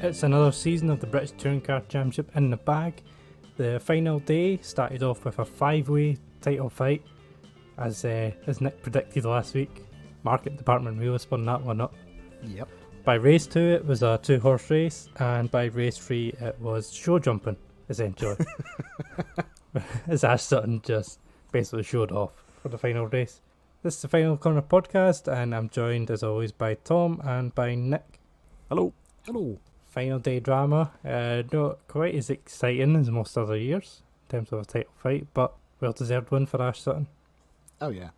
It's another season of the British Touring Car Championship in the bag. The final day started off with a 5-way title fight, as Nick predicted last week. Market Department really spun that one up. Yep. By race 2 it was a 2-horse race, and by race 3 it was show jumping, essentially. As Ash Sutton just basically showed off for the final race. This is the Final Corner podcast, and I'm joined as always by Tom and by Nick. Hello. Hello. Final day drama, not quite as exciting as most other years in terms of a title fight, but well-deserved win for Ash Sutton. Oh, yeah.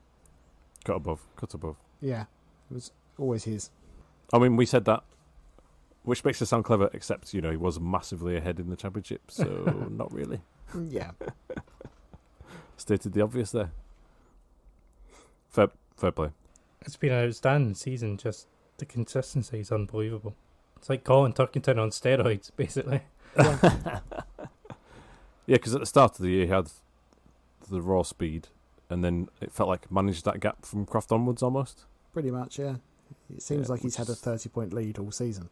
Cut above. Yeah. It was always his. I mean, we said that, which makes it sound clever, except, he was massively ahead in the championship, so not really. Yeah. Stated the obvious there. Fair play. It's been an outstanding season, just the consistency is unbelievable. It's like Colin Turkington on steroids, basically. Yeah, because at the start of the year he had the raw speed, and then it felt like managed that gap from Croft onwards almost. pretty much, yeah. It seems like he's had a 30-point lead all season.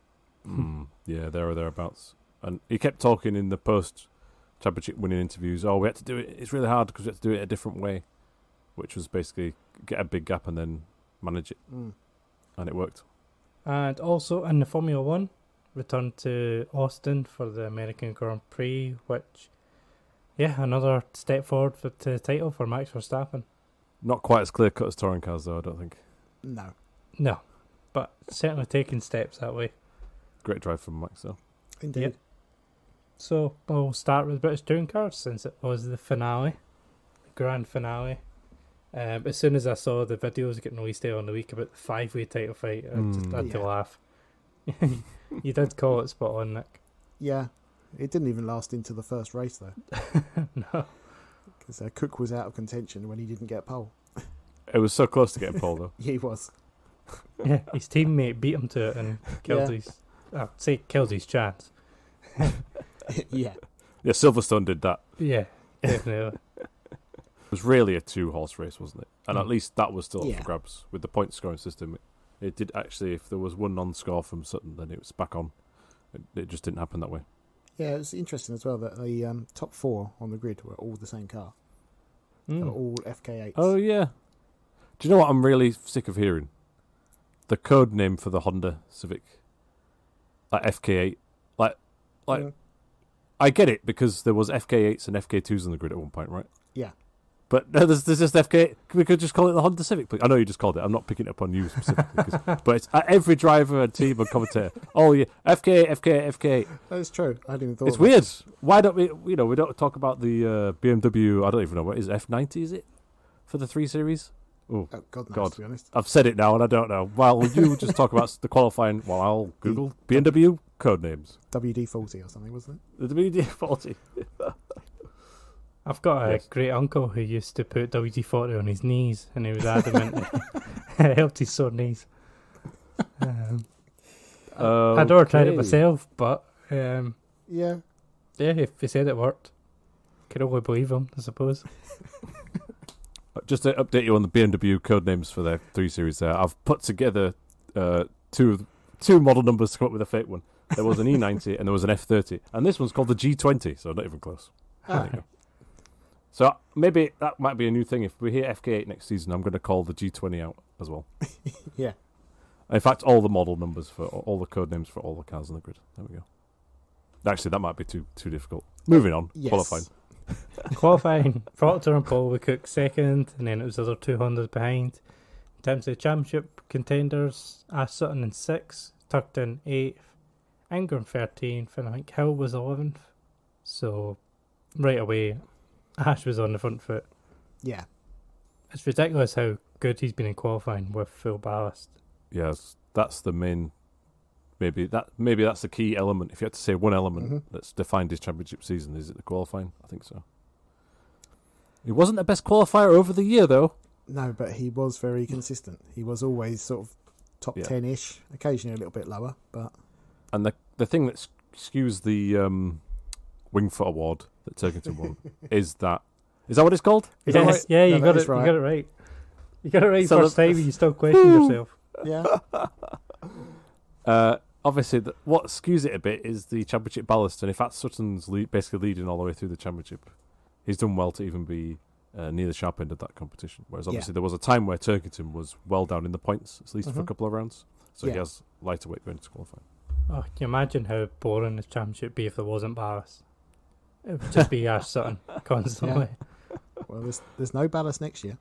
Yeah, there or thereabouts. And he kept talking in the post-championship winning interviews, we had to do it, it's really hard because we had to do it a different way, which was basically get a big gap and then manage it. And it worked. And also in the Formula 1, returned to Austin for the American Grand Prix, which, another step forward to the title for Max Verstappen. Not quite as clear-cut as touring cars, though, I don't think. No, but certainly taking steps that way. Great drive from Max, though. Indeed. Yep. So we'll start with British Touring Cars since it was the finale, the grand finale. As soon as I saw the videos getting released there on the week about the 5-way title fight, I just had to laugh. You did call it spot on, Nick. Yeah. It didn't even last into the first race, though. No. Because Cook was out of contention when he didn't get pole. It was so close to getting pole, though. He was. Yeah, his teammate beat him to it and killed his chance. Yeah. Yeah, Silverstone did that. Yeah, definitely. It was really a 2-horse race, wasn't it? And at least that was still up for Yeah. grabs. With the point scoring system, it did actually, if there was one non-score from Sutton, then it was back on. It just didn't happen that way. Yeah, it was interesting as well that the top 4 on the grid were all the same car. They were all FK8s. Oh, yeah. Do you know what I'm really sick of hearing? The code name for the Honda Civic. Like FK8. Like, I get it because there was FK8s and FK2s on the grid at one point, right? Yeah. But there's just FK8. We could just call it the Honda Civic, please. I know you just called it. I'm not picking it up on you specifically. But it's every driver and team and commentator. Oh, yeah. FK8, FK8, FK8. That's true. I didn't even thought It's of it. weird. Why don't we, we don't talk about the BMW, I don't even know, what is it, F90, is it? For the 3 Series? Oh, God knows, God. to be honest. I've said it now and I don't know. Well, you just talk about the qualifying while I'll Google BMW code names. WD-40 or something, wasn't it? The WD-40. I've got a great uncle who used to put WD-40 on his knees, and he was adamant it helped his sore knees. I'd never tried it myself, but Yeah. if he said it worked, could only believe him, I suppose. Just to update you on the BMW code names for their 3 Series there, I've put together two model numbers to come up with a fake one. There was an E90 and there was an F30, and this one's called the G20, so not even close. There you go. So maybe that might be a new thing. If we hear FK8 next season, I'm going to call the G20 out as well. Yeah. In fact, all the model numbers for all the code names for all the cars on the grid. There we go. Actually, that might be too difficult. Moving on. Yes. Qualifying, Proctor and Paul were Cook second, and then it was the other 200 behind. In terms of the championship contenders, Ash Sutton in 6th, Turkington 8th, Ingram 13th, and I think Hill was 11th. So, right away, Ash was on the front foot. Yeah. It's ridiculous how good he's been in qualifying with full ballast. Yes, that's the main. Maybe that's the key element. If you had to say one element that's defined his championship season, is it the qualifying? I think so. He wasn't the best qualifier over the year, though. No, but he was very consistent. He was always sort of top 10-ish, occasionally a little bit lower, but. And the thing that skews the Wingfoot Award that Turkington won is that what it's called? Is that right? Yeah, you got it. Right. You got it right. You got it right So first time. You still question yourself. Yeah. obviously, what skews it a bit is the championship ballast, and if that's Sutton's basically leading all the way through the championship, he's done well to even be near the sharp end of that competition. Whereas obviously there was a time where Turkington was well down in the points, at least for a couple of rounds, so he has lighter weight going to qualifying. Oh, can you imagine how boring the championship would be if there wasn't ballast? It would just be Ash Sutton constantly. Yeah. Well, there's no ballast next year.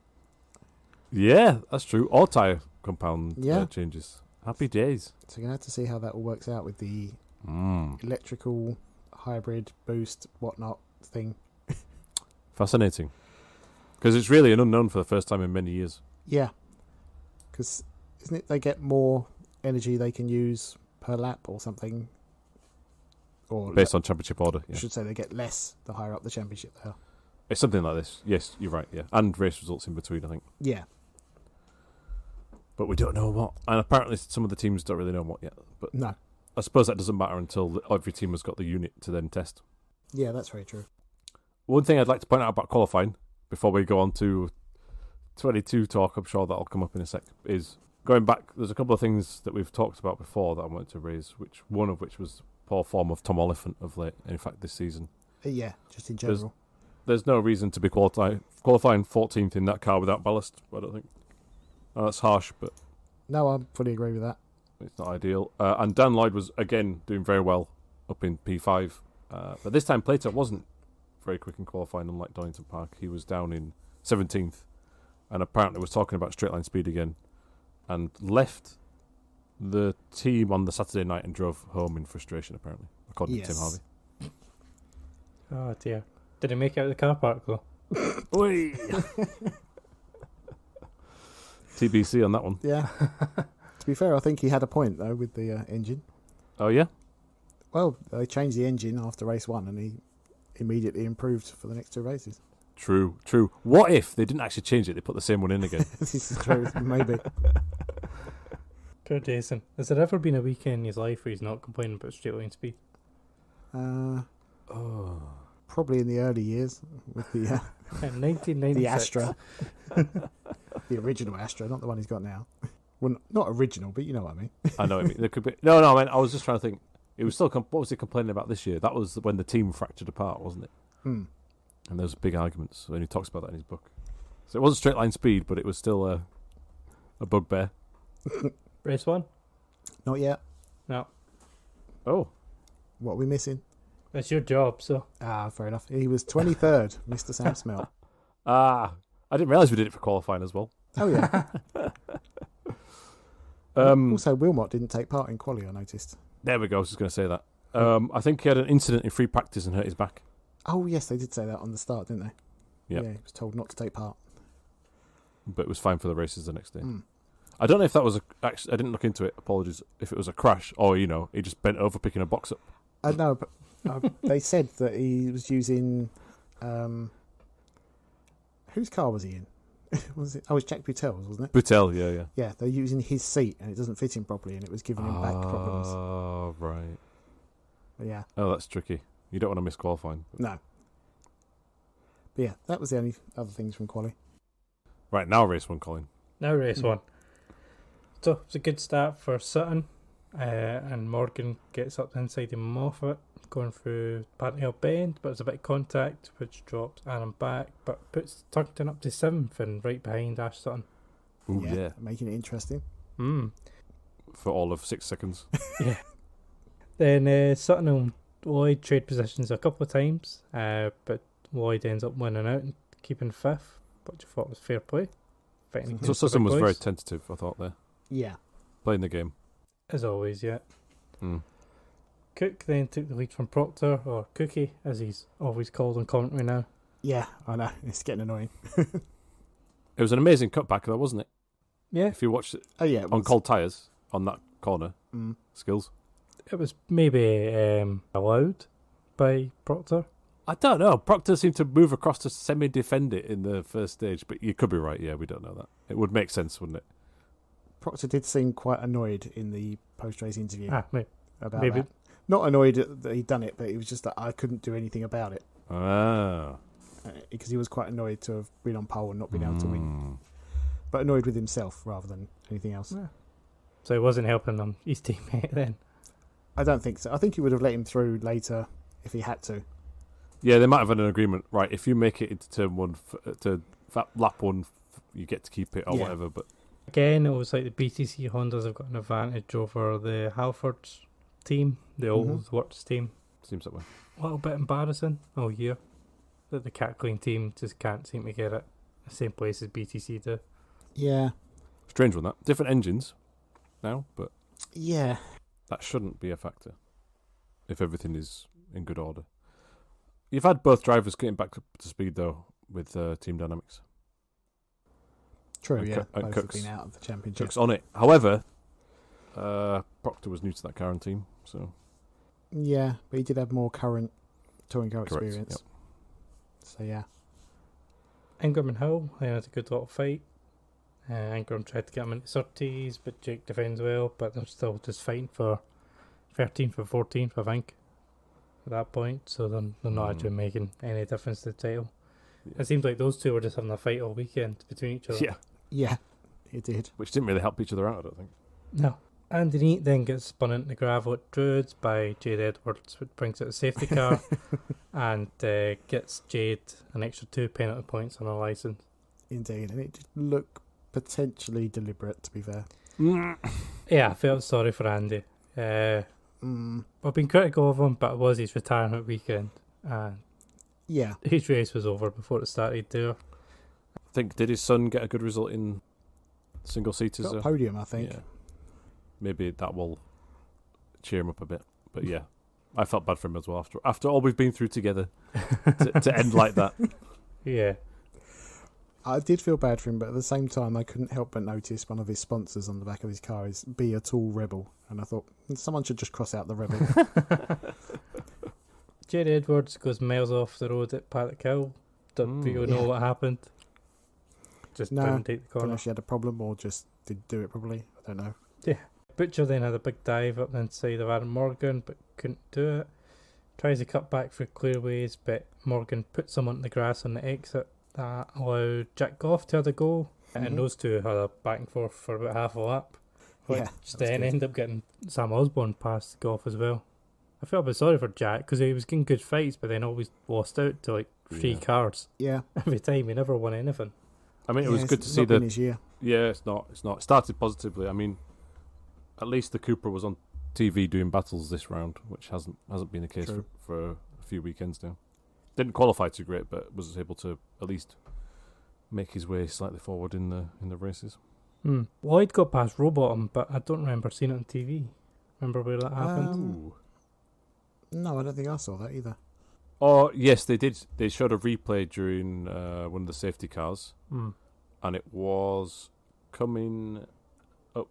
Yeah, that's true. Or tyre compound changes. Happy days. So you're going to have to see how that all works out with the electrical, hybrid, boost, whatnot thing. Fascinating. Because it's really an unknown for the first time in many years. Yeah. Because isn't it they get more energy they can use per lap or something? Or based on championship order. I should say they get less the higher up the championship they are. It's something like this. Yes, you're right, yeah. And race results in between, I think. Yeah. But we don't know what. And apparently some of the teams don't really know what yet. But no. I suppose that doesn't matter until every team has got the unit to then test. Yeah, that's very true. One thing I'd like to point out about qualifying, before we go on to 22 talk, I'm sure that'll come up in a sec, is going back, there's a couple of things that we've talked about before that I wanted to raise, one of which was poor form of Tom Oliphant of late, in fact, this season. Yeah, just in general. There's no reason to be qualifying 14th in that car without ballast, I don't think. That's harsh, but... No, I fully agree with that. It's not ideal. And Dan Lloyd was, again, doing very well up in P5. But this time Plato wasn't very quick in qualifying, unlike Donington Park. He was down in 17th, and apparently was talking about straight line speed again, and left the team on the Saturday night and drove home in frustration, apparently, according to Tim Harvey. Oh dear. Did he make it out of the car park though? Oi! TBC on that one. Yeah. To be fair, I think he had a point though with the engine. Oh yeah? Well, they changed the engine after race 1 and he immediately improved for the next 2 races. True. What if they didn't actually change it, they put the same one in again? This is true, maybe. Poor Jason. Has there ever been a weekend in his life where he's not complaining about straight line speed? Probably in the early years with the 1996. the Astra. The original Astra, not the one he's got now. Well, not original, but you know what I mean. I know what I mean. There could be... No, I mean, I was just trying to think. It was still... What was he complaining about this year? That was when the team fractured apart, wasn't it? And there was big arguments, and he talks about that in his book. So it wasn't straight line speed, but it was still a bugbear. Race 1? Not yet. No. Oh. What are we missing? That's your job, so. Fair enough. He was 23rd, Mr. Sam Smelt. I didn't realise we did it for qualifying as well. Oh, yeah. Also, Wilmot didn't take part in quali, I noticed. There we go, I was just going to say that. I think he had an incident in free practice and hurt his back. Oh, yes, they did say that on the start, didn't they? Yep. Yeah, he was told not to take part. But it was fine for the races the next day. I don't know if that was actually, I didn't look into it, apologies, if it was a crash or, he just bent over picking a box up. No, but they said that he was using... whose car was he in? Was it? Oh, it was Jack Butel's, wasn't it? Butel, yeah. Yeah, they're using his seat and it doesn't fit him properly and it was giving him back problems. Oh, right. But yeah. Oh, that's tricky. You don't want to miss qualifying. No. But yeah, that was the only other things from quali. Right, now race 1, Colin. Now race 1. So it's a good start for Sutton. And Morgan gets up the inside of Moffat, going through Partnell Bend, but there's a bit of contact, which drops Aaron back, but puts Turkington up to 7th and right behind Ash Sutton. Ooh, yeah. Making it interesting. For all of 6 seconds. Yeah. Then Sutton and Lloyd trade positions a couple of times, but Lloyd ends up winning out and keeping 5th, which I thought was fair play. So Sutton was very tentative, I thought, there. Yeah. Playing the game. As always, yeah. Cook then took the lead from Proctor, or Cookie, as he's always called on commentary now. Yeah, I know. It's getting annoying. It was an amazing cutback, though, wasn't it? Yeah. If you watched it, it on cold tyres, on that corner. Skills. It was maybe allowed by Proctor. I don't know. Proctor seemed to move across to semi-defend it in the first stage, but you could be right. Yeah, we don't know that. It would make sense, wouldn't it? Proctor did seem quite annoyed in the post-race interview Maybe. about that. Not annoyed that he'd done it, but he was just that I couldn't do anything about it. Because he was quite annoyed to have been on pole and not been able to win. But annoyed with himself rather than anything else. Yeah. So he wasn't helping his teammate then. I don't think so. I think he would have let him through later if he had to. Yeah, they might have had an agreement. Right, if you make it into turn one, lap one, you get to keep it or whatever. But again, it was like the BTC Hondas have got an advantage over the Halfords team, the old Works team. Seems that way. A little bit embarrassing all year that the Cackling team just can't seem to get it the same place as BTC do. Yeah. Strange one, that. Different engines now, but yeah, that shouldn't be a factor if everything is in good order. You've had both drivers getting back to speed, though, with team dynamics. True, and yeah. And Both Cook's, have been out of the championship. Cook's on it. However, Proctor was new to that current team, so... Yeah, but he did have more current touring car Correct, experience. yep. So, yeah. Ingram and Hill, they had a good little fight. Ingram tried to get him into surtees, but Jake defends well, but they're still just fighting for 13th or 14th, I think, at that point, so they're not actually making any difference to the title. Yeah. It seems like those two were just having a fight all weekend between each other. Yeah. Yeah, it did. Which didn't really help each other out, I don't think. No. Andy Neat then gets spun into the gravel at Druids by Jade Edwards, which brings out a safety car and gets Jade an extra 2 penalty points on her licence. Indeed, and it did look potentially deliberate, to be fair. Yeah, I felt sorry for Andy. I've been critical of him, but it was his retirement weekend. Yeah. His race was over before it started there. I think, did his son get a good result in single seaters? Got a podium, I think. Yeah. Maybe that will cheer him up a bit. But yeah, I felt bad for him as well after all we've been through together to end like that. Yeah. I did feel bad for him, but at the same time, I couldn't help but notice one of his sponsors on the back of his car is Be a Tall Rebel. And I thought, someone should just cross out the Rebel. Jade Edwards goes miles off the road at Paddock Hill. Don't really know what happened. Just didn't take the I don't corner. know if she had a problem or just didn't do it properly. I don't know. Yeah. Butcher then had a big dive up the inside of Aaron Morgan, but couldn't do it. Tries to cut back for clearways, but Morgan puts him on the grass on the exit. That allowed Jack Goff to have a go, and those two had a back and forth for about half a lap. Which then ended up getting Sam Osborne past Goff as well. I felt a bit sorry for Jack because he was getting good fights, but then always lost out to like 3 cars. Yeah. Every time, he never won anything. I mean, it was good to see that. His year. Yeah, it's not. It started positively. I mean, at least the Cooper was on TV doing battles this round, which hasn't been the case for a few weekends now. Didn't qualify too great, but was able to at least make his way slightly forward in the races. Lloyd got past Rowbottom, but I don't remember seeing it on TV. Remember where that happened? No, I don't think I saw that either. Oh, yes, they did. They showed a replay during one of the safety cars, and it was coming up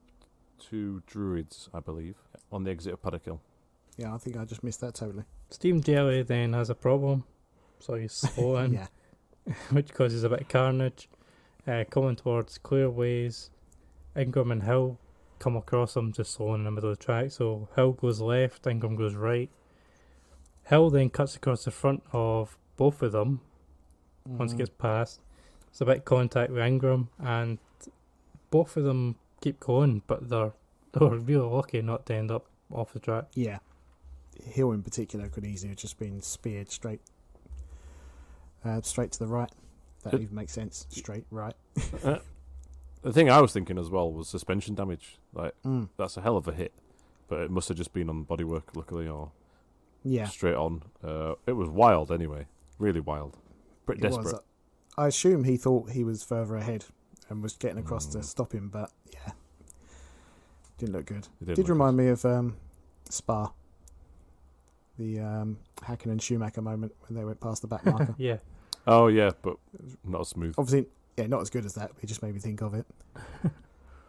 to Druids, I believe, on the exit of Paddock Hill. Yeah, I think I just missed that totally. Stephen Jelly then has a problem, so he's slowing, which causes a bit of carnage. Coming towards clearways, Ingram and Hill come across him just slowing in the middle of the track, so Hill goes left, Ingram goes right. Hill then cuts across the front of both of them once it gets past. It's a bit of contact with Ingram, and both of them keep going, but they were really lucky not to end up off the track. Yeah. Hill in particular could easily have just been speared straight to the right. That even makes sense. Straight right. The thing I was thinking as well was suspension damage. Like that's a hell of a hit, but it must have just been on bodywork, luckily, or straight on. It was wild anyway, really wild, pretty desperate. I assume he thought he was further ahead and was getting across to stop him, but didn't look good. It did remind me of Spa, the Hakkinen and Schumacher moment when they went past the back marker. Yeah. Oh yeah, but not as smooth. Obviously, not as good as that. But it just made me think of it.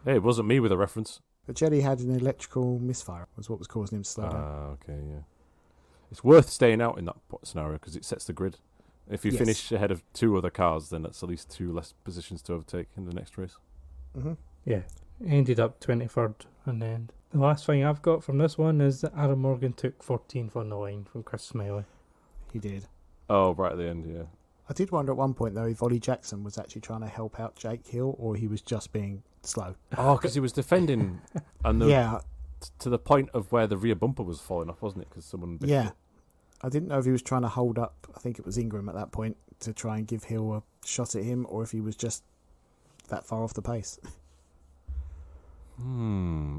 Hey, it wasn't me with a reference. But Jelly had an electrical misfire, was what was causing him to slow down. Ah, okay, yeah. It's worth staying out in that scenario because it sets the grid. If you finish ahead of 2 other cars, then that's at least 2 less positions to overtake in the next race. Yeah, ended up 23rd in the end. The last thing I've got from this one is that Aaron Morgan took 14th on the line from Chris Smiley. He did. Oh, right at the end, yeah. I did wonder at one point, though, if Ollie Jackson was actually trying to help out Jake Hill or he was just being slow. Oh, because he was defending and to the point of where the rear bumper was falling off, wasn't it? Because someone... Yeah. I didn't know if he was trying to hold up, I think it was Ingram at that point, to try and give Hill a shot at him, or if he was just that far off the pace.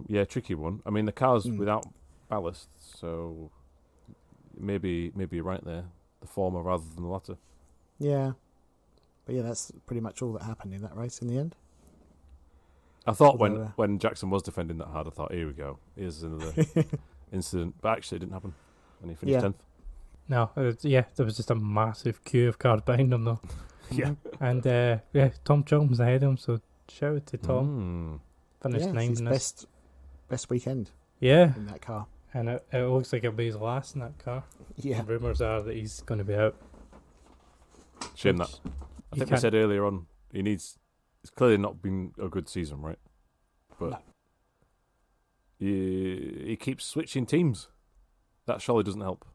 Yeah, tricky one. I mean, the car's without ballast, so maybe you're right there. The former rather than the latter. Yeah. But yeah, that's pretty much all that happened in that race in the end. I thought when Jackson was defending that hard, I thought, here we go. Here's another incident. But actually, it didn't happen. And he finished 10th. No, there was just a massive queue of cars behind him, though. Yeah. And, Tom Chilton was ahead of him, so shout out to Tom. Finished 9th his in this. best weekend in that car. And it looks like it'll be his last in that car. Yeah. And rumours are that he's going to be out. Shame that. I think we said earlier on, it's clearly not been a good season, right? But he keeps switching teams. That surely doesn't help.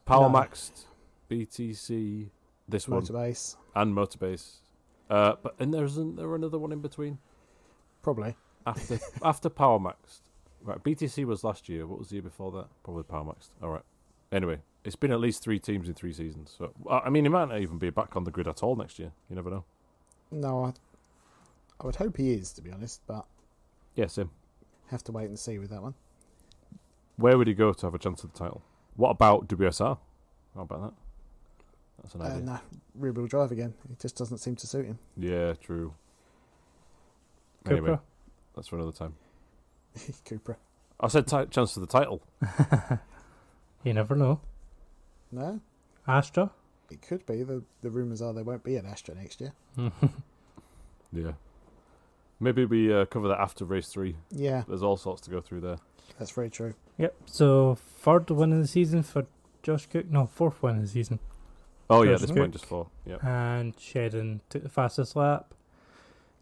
Power Maxed, BTC, this Motorbase. one. And Motorbase. And isn't there another one in between? Probably. After Power Maxed. Right, BTC was last year. What was the year before that? Probably Power Maxed. All right. Anyway, it's been at least 3 teams in 3 seasons. So I mean, he might not even be back on the grid at all next year. You never know. No, I would hope he is, to be honest, but yeah, same. Have to wait and see with that one. Where would he go to have a chance at the title? What about WSR? How about that? That's an idea. No, rear-wheel drive again. It just doesn't seem to suit him. Yeah, true. Cupra. Anyway, that's for another time. Cupra. I said chance for the title. You never know. No? Astra? It could be. The rumours are there won't be an Astra next year. Yeah. Maybe we cover that after race 3. Yeah. There's all sorts to go through there. That's very true. Yep. So, 3rd win of the season for Josh Cook. No, 4th win of the season. Oh, yeah, Josh this Cook. point just 4. Yeah. And Shedden took the fastest lap.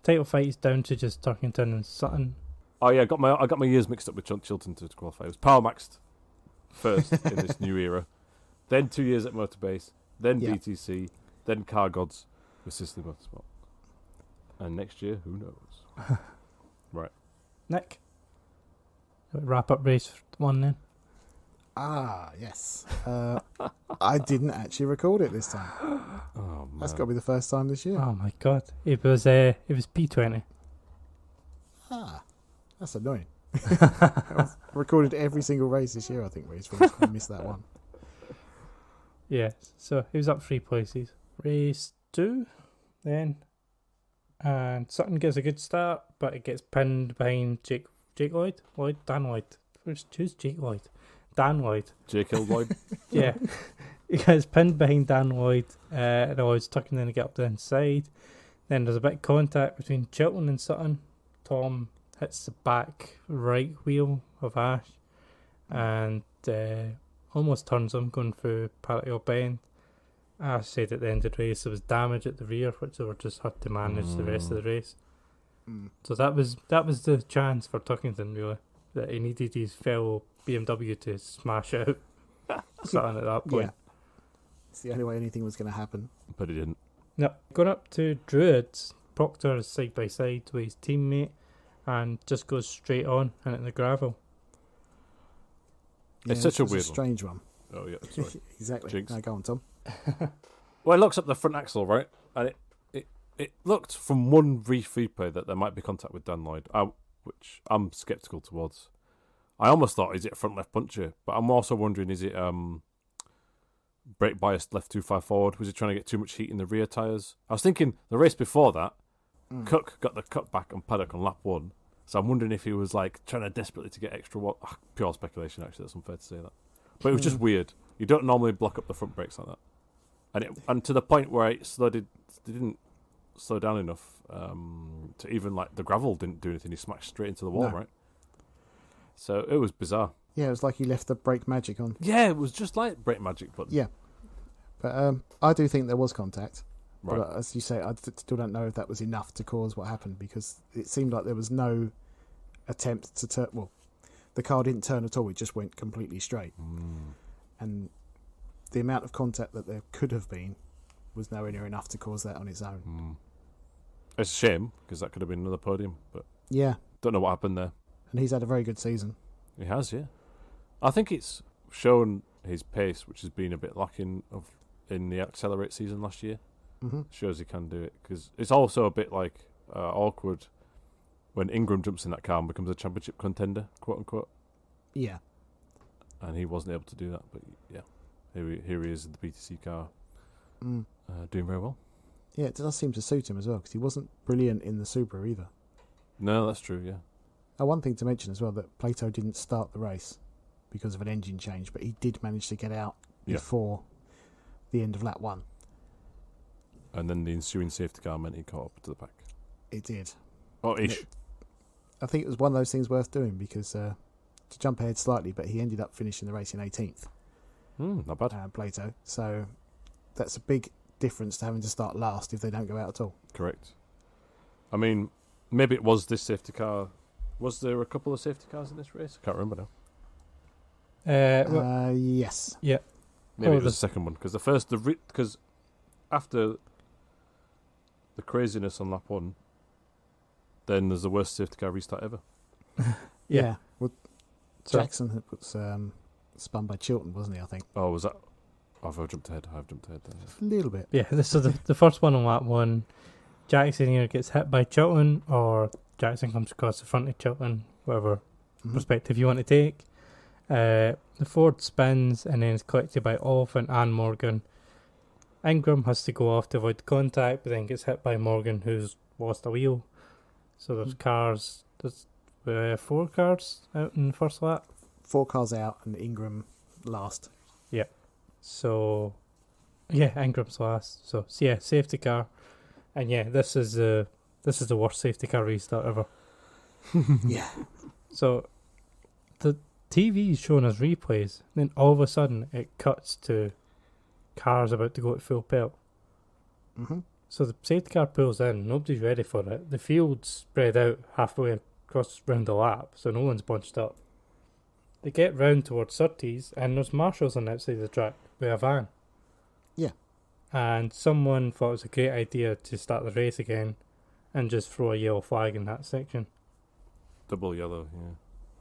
Title fight is down to just Turkington and Sutton. Oh, yeah, I got my years mixed up with Chilton to qualify. It was Power Maxed first in this new era. Then 2 years at Motorbase. Then BTC. Then Car Gods with Sisley Motorsport. And next year, who knows? Right. Nick? Wrap up race 1 then. Ah, yes. I didn't actually record it this time. Oh, man. That's got to be the first time this year. Oh my god. It was P20. Ah, that's annoying. I've recorded every single race this year, I think, Reece. I missed that one. Yeah, so he was up 3 places. Race 2 then. And Sutton gets a good start, but it gets pinned behind Jake Lloyd? Dan Lloyd. Who's Jake Lloyd? Dan Lloyd. Jake Lloyd. Yeah. He gets pinned behind Dan Lloyd, and Lloyd's tucking in to get up the inside. Then there's a bit of contact between Chilton and Sutton. Tom hits the back right wheel of Ash and almost turns him going through Parallel Bend. Ash said at the end of the race there was damage at the rear, which they were just had to manage the rest of the race. So that was the chance for Tuckington, really, that he needed his fellow BMW to smash out Sutton at that point. Yeah. It's the only way anything was going to happen. But he didn't. No, going up to Druids, Proctor is side by side with his teammate and just goes straight on and in the gravel. It's such a weird strange one. Oh, yeah, sorry. Exactly. Jinx. No, go on, Tom. Well, it looks up the front axle, right? And it looked from one replay that there might be contact with Dan Lloyd, which I'm sceptical towards. I almost thought, is it a front left puncher? But I'm also wondering, is it brake biased left too far forward? Was he trying to get too much heat in the rear tyres? I was thinking the race before that, Cook got the cutback on paddock on lap 1. So I'm wondering if he was like trying to desperately to get extra watt. Pure speculation, actually. That's unfair to say that. But it was just weird. You don't normally block up the front brakes like that. And to the point where it didn't slow down enough to even like the gravel didn't do anything. He smashed straight into the wall, right? So it was bizarre. Yeah, it was like he left the brake magic on. Yeah, it was just like brake magic. But yeah, but I do think there was contact. Right. But as you say, I still don't know if that was enough to cause what happened, because it seemed like there was no attempt to turn. Well, the car didn't turn at all. It just went completely straight. And the amount of contact that there could have been was nowhere near enough to cause that on its own. It's a shame, because that could have been another podium. But yeah, don't know what happened there. And he's had a very good season. He has, yeah. I think it's shown his pace, which has been a bit lacking in the Accelerate season last year. Mm-hmm. Shows he can do it, because it's also a bit like awkward when Ingram jumps in that car and becomes a championship contender, quote unquote. Yeah. And he wasn't able to do that, but yeah, here he is in the BTC car, doing very well. Yeah, it does seem to suit him as well, because he wasn't brilliant in the Subaru either. No, that's true, yeah. One thing to mention as well, that Plato didn't start the race because of an engine change, but he did manage to get out before the end of lap 1. And then the ensuing safety car meant he caught up to the pack. It did. Oh, ish. I think it was one of those things worth doing, because to jump ahead slightly, but he ended up finishing the race in 18th. Not bad. Plato. So that's a big difference to having to start last if they don't go out at all. Correct. I mean, maybe it was this safety car. Was there a couple of safety cars in this race? I can't remember now. Yes. Yeah. Maybe it was the second one, because the first, because after the craziness on lap 1, then there's the worst safety car restart ever. Yeah. Well, Jackson was spun by Chilton, wasn't he, I think? Oh, was that? I've jumped ahead. There. A little bit. Yeah, so the first one on lap 1, Jackson either gets hit by Chilton or Jackson comes across the front of Chilton, whatever perspective you want to take. The Ford spins and then is collected by Oliphant and Morgan. Ingram has to go off to avoid contact, but then gets hit by Morgan, who's lost a wheel. So there's cars. There's 4 cars out in the first lap. 4 cars out and Ingram last. Yeah. So, yeah, Ingram's last. So yeah, safety car, and yeah, this is the worst safety car restart ever. Yeah. So the TV is showing us replays, then all of a sudden it cuts to cars about to go at full pelt. Mm-hmm. So the safety car pulls in, nobody's ready for it. The field's spread out halfway across round the lap, so no one's bunched up. They get round towards Surtees, and there's marshals on the outside of the track with a van. Yeah. And someone thought it was a great idea to start the race again and just throw a yellow flag in that section. Double yellow, yeah.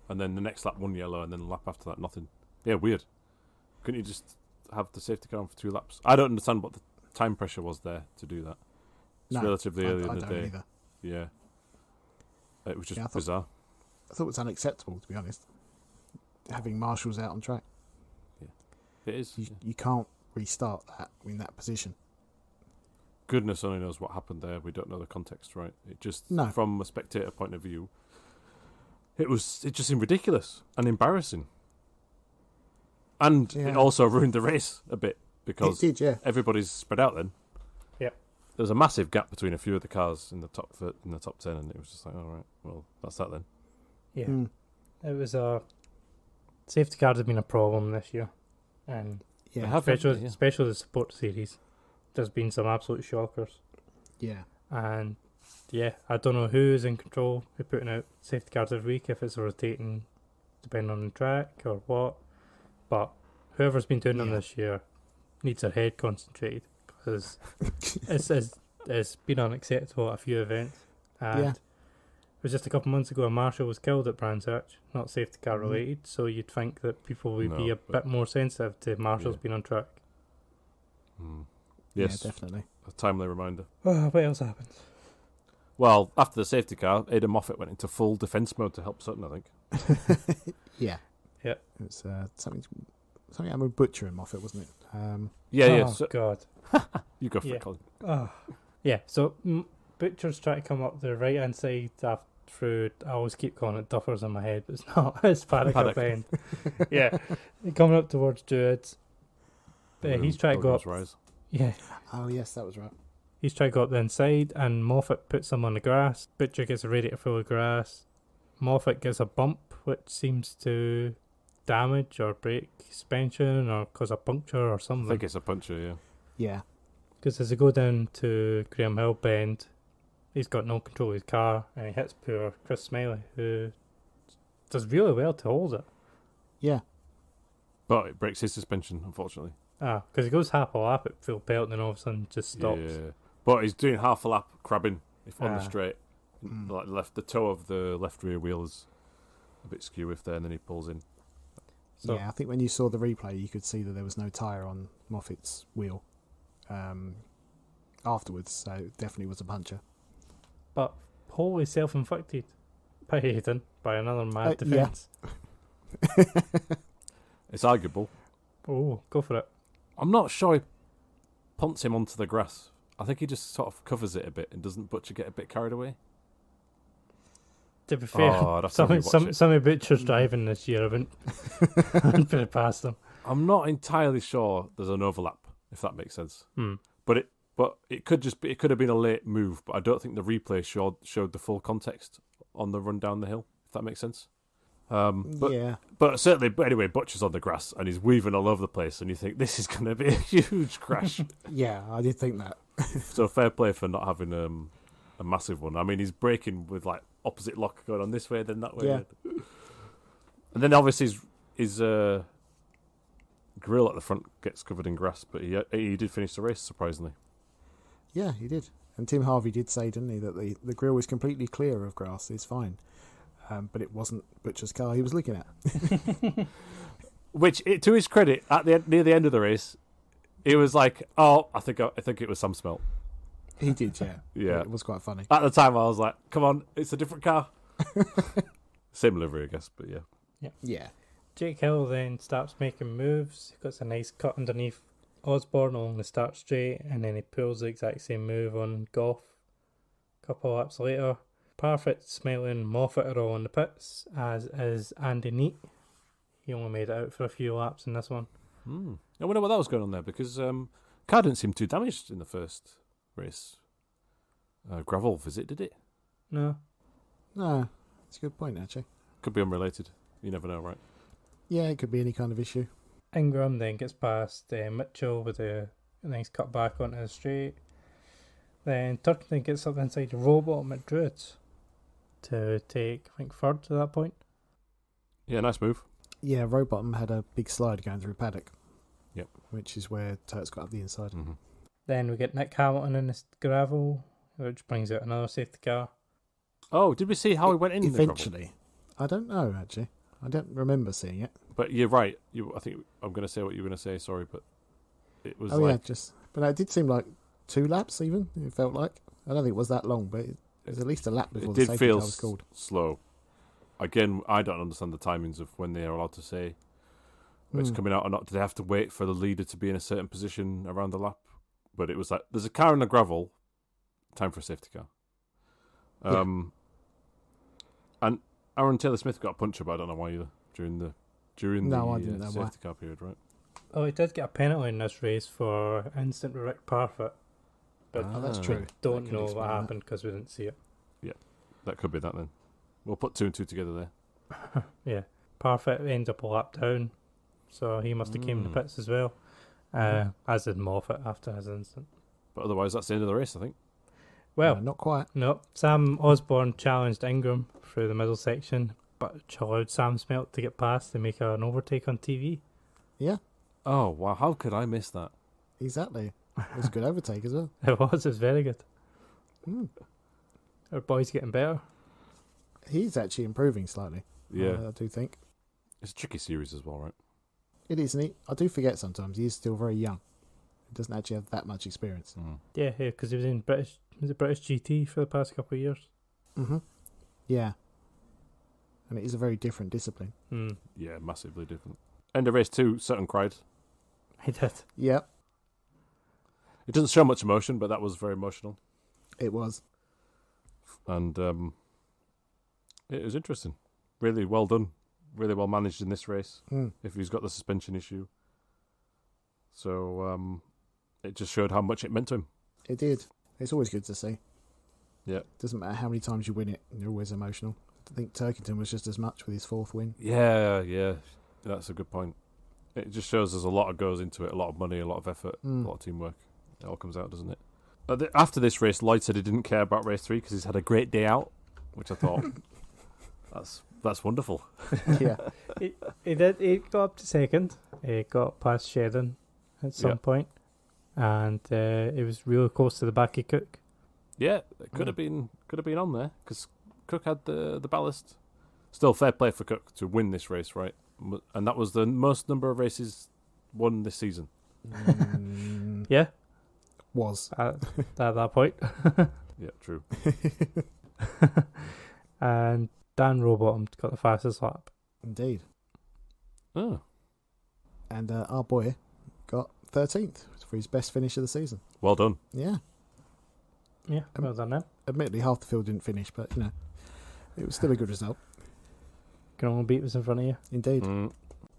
And then the next lap 1 yellow, and then the lap after that nothing. Yeah, weird. Couldn't you just have the safety car on for 2 laps? I don't understand what the time pressure was there to do that. It's relatively early in the day. Either. Yeah. It was just bizarre. I thought it was unacceptable, to be honest, having marshals out on track. Yeah, it is. You can't restart that in that position. Goodness only knows what happened there. We don't know the context, right? It just, from a spectator point of view, it just seemed ridiculous and embarrassing. And it also ruined the race a bit, because it did, everybody's spread out then. Yep. There's a massive gap between a few of the cars in the top 10, and it was just like, all right, well, that's that then. Yeah. It was safety cars have been a problem this year, and especially the support series. There's been some absolute shockers. Yeah. And yeah, I don't know who's in control, who's putting out safety cars every week, if it's rotating depending on the track or what. But whoever's been doing them this year needs their head concentrated, because it's been unacceptable at a few events. And it was just a couple months ago a marshal was killed at Brands Hatch, not safety car related, so you'd think that people would be a bit more sensitive to marshals being on track. Yes, yeah, definitely. A timely reminder. What else happens? Well, after the safety car, Aidan Moffat went into full defence mode to help Sutton, I think. Yeah. Yeah. It's something I'm with Butcher and Moffat, wasn't it? Oh, God. You go for it, Colin. Yeah, so Butcher's trying to come up the right-hand side through, I always keep calling it Duffers in my head, but it's not. It's Paddock Bend. Yeah. Coming up towards Druids. He's trying to go up. Rise. Yeah. Oh, yes, that was right. He's trying to go up the inside, and Moffat puts him on the grass. Butcher gets a radiator full of grass. Moffat gets a bump, which seems to damage or break suspension or cause a puncture or something. I think it's a puncture, yeah. Yeah. Because as they go down to Graham Hill Bend, he's got no control of his car, and he hits poor Chris Smiley, who does really well to hold it. Yeah. But it breaks his suspension, unfortunately. Because he goes half a lap at full pelt, and then all of a sudden just stops. Yeah. But he's doing half a lap crabbing on the straight. Like the toe of the left rear wheel is a bit skew if there, and then he pulls in. So, yeah, I think when you saw the replay, you could see that there was no tyre on Moffat's wheel afterwards, so it definitely was a puncher. but wholly self-inflicted by Hayden by another mad defence. Yeah. It's arguable. Oh, go for it. I'm not sure he punts him onto the grass. I think he just sort of covers it a bit and doesn't Butcher get a bit carried away. To be fair, I'd have to rewatch it. some of Butcher's driving this year haven't put it past them. I'm not entirely sure there's an overlap, if that makes sense. But it could have been a late move, but I don't think the replay showed the full context on the run down the hill, if that makes sense. But certainly, but anyway, Butcher's on the grass and he's weaving all over the place, and you think this is going to be a huge crash. Yeah, I did think that. So fair play for not having a massive one. I mean, he's braking with like opposite lock going on this way, then that way. Yeah. And then obviously his grill at the front gets covered in grass, but he did finish the race, surprisingly. Yeah, he did. And Tim Harvey did say, didn't he, that the grill was completely clear of grass. It's fine. But it wasn't Butcher's car he was looking at. Which, to his credit, near the end of the race, he was like, "Oh, I think it was Sam Smelt." He did, yeah. Yeah, it was quite funny. At the time, I was like, "Come on, it's a different car." Same livery, I guess, but yeah. Yeah. Jake Hill then starts making moves. He got a nice cut underneath Osborne along the start straight, and then he pulls the exact same move on Goff. A couple of laps later, Parfit, Smelling, Moffat are all in the pits, as is Andy Neat. He only made it out for a few laps in this one. I wonder what that was going on there, because car didn't seem too damaged in the first race. Gravel visit, did it? No. No, it's a good point, actually. Could be unrelated. You never know, right? Yeah, it could be any kind of issue. Ingram then gets past Mitchell with a nice cut back onto the straight. Then Turkington gets up inside Robot Madrid to take, I think, third to that point. Yeah, nice move. Yeah, Rowbottom had a big slide going through paddock. Yep. Which is where Turks got up the inside. Mm-hmm. Then we get Nick Hamilton in the gravel, which brings out another safety car. Oh, did we see how he went in eventually? I don't know, actually. I don't remember seeing it. But you're right. I think I'm going to say what you were going to say. Sorry, but it was but it did seem like 2 laps even. It felt like. I don't think it was that long, but it was at least a lap before the safety car was called. It did feel slow. Again, I don't understand the timings of when they are allowed to say it's coming out or not. Do they have to wait for the leader to be in a certain position around the lap? But it was like, there's a car in the gravel, time for a safety car. And Aaron Taylor-Smith got a puncher, but I don't know why either, during the safety car period, right? Oh, he did get a penalty in this race for instant with Rick Parfit. But that's true. Don't know what happened because we didn't see it. Yeah, that could be that then. We'll put 2 and 2 together there. Yeah. Parfit ends up a lap down, so he must have came in the pits as well. As did Moffat after his incident. But otherwise, that's the end of the race, I think. Well, not quite. No. Sam Osborne challenged Ingram through the middle section, but allowed Sam Smelt to get past to make an overtake on TV. Yeah. Oh, wow. How could I miss that? Exactly. It was a good overtake as well. It was very good. Our boy's getting better. He's actually improving slightly. Yeah. I do think. It's a tricky series as well, right? It is, and I do forget sometimes he is still very young. He doesn't actually have that much experience. Yeah, because he was in British GT for the past couple of years. Mm-hmm. Yeah. And it is a very different discipline. Yeah, massively different. End of race 2, Sutton cried. He did. Yeah. It doesn't show much emotion, but that was very emotional. It was. And it was interesting. Really well done. Really well managed in this race, if he's got the suspension issue. So it just showed how much it meant to him. It did. It's always good to see. Yeah. Doesn't matter how many times you win it, you're always emotional. I think Turkington was just as much with his 4th win. Yeah. That's a good point. It just shows there's a lot that goes into it, a lot of money, a lot of effort, a lot of teamwork. It all comes out, doesn't it? After this race, Lloyd said he didn't care about race 3 because he's had a great day out, which I thought, that's wonderful. Yeah. He got up to second. He got past Sheridan at some point, and it was really close to the back of Cook. Yeah, it could have been on there because Cook had the ballast. Still, fair play for Cook to win this race, right? And that was the most number of races won this season. Yeah. Was. At that point. Yeah, true. And Dan Rowbottom got the fastest lap. Indeed. Oh. And our boy got 13th for his best finish of the season. Well done. Yeah. Yeah, well done then. Admittedly, half the field didn't finish, but, it was still a good result. Can only beat was in front of you. Indeed.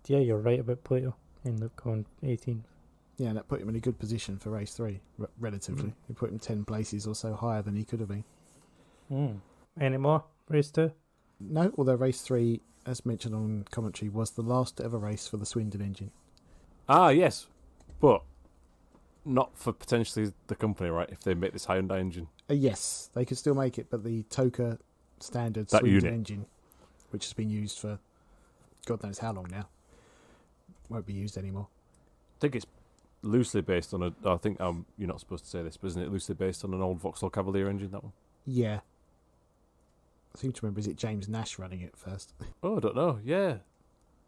Yeah, you're right about Plato. Ended up going 18th. Yeah, and that put him in a good position for race 3, relatively. He put him 10 places or so higher than he could have been. Any more? Race 2? No, although race 3, as mentioned on commentary, was the last ever race for the Swindon engine. Ah, yes. But not for potentially the company, right? If they make this Hyundai engine. Yes, they could still make it, but the COTA standard That Swindon unit. engine, which has been used for God knows how long now, won't be used anymore. I think it's loosely based on I think you're not supposed to say this, but isn't it loosely based on an old Vauxhall Cavalier engine, that one? Yeah. I seem to remember, is it James Nash running it first? Oh, I don't know. Yeah.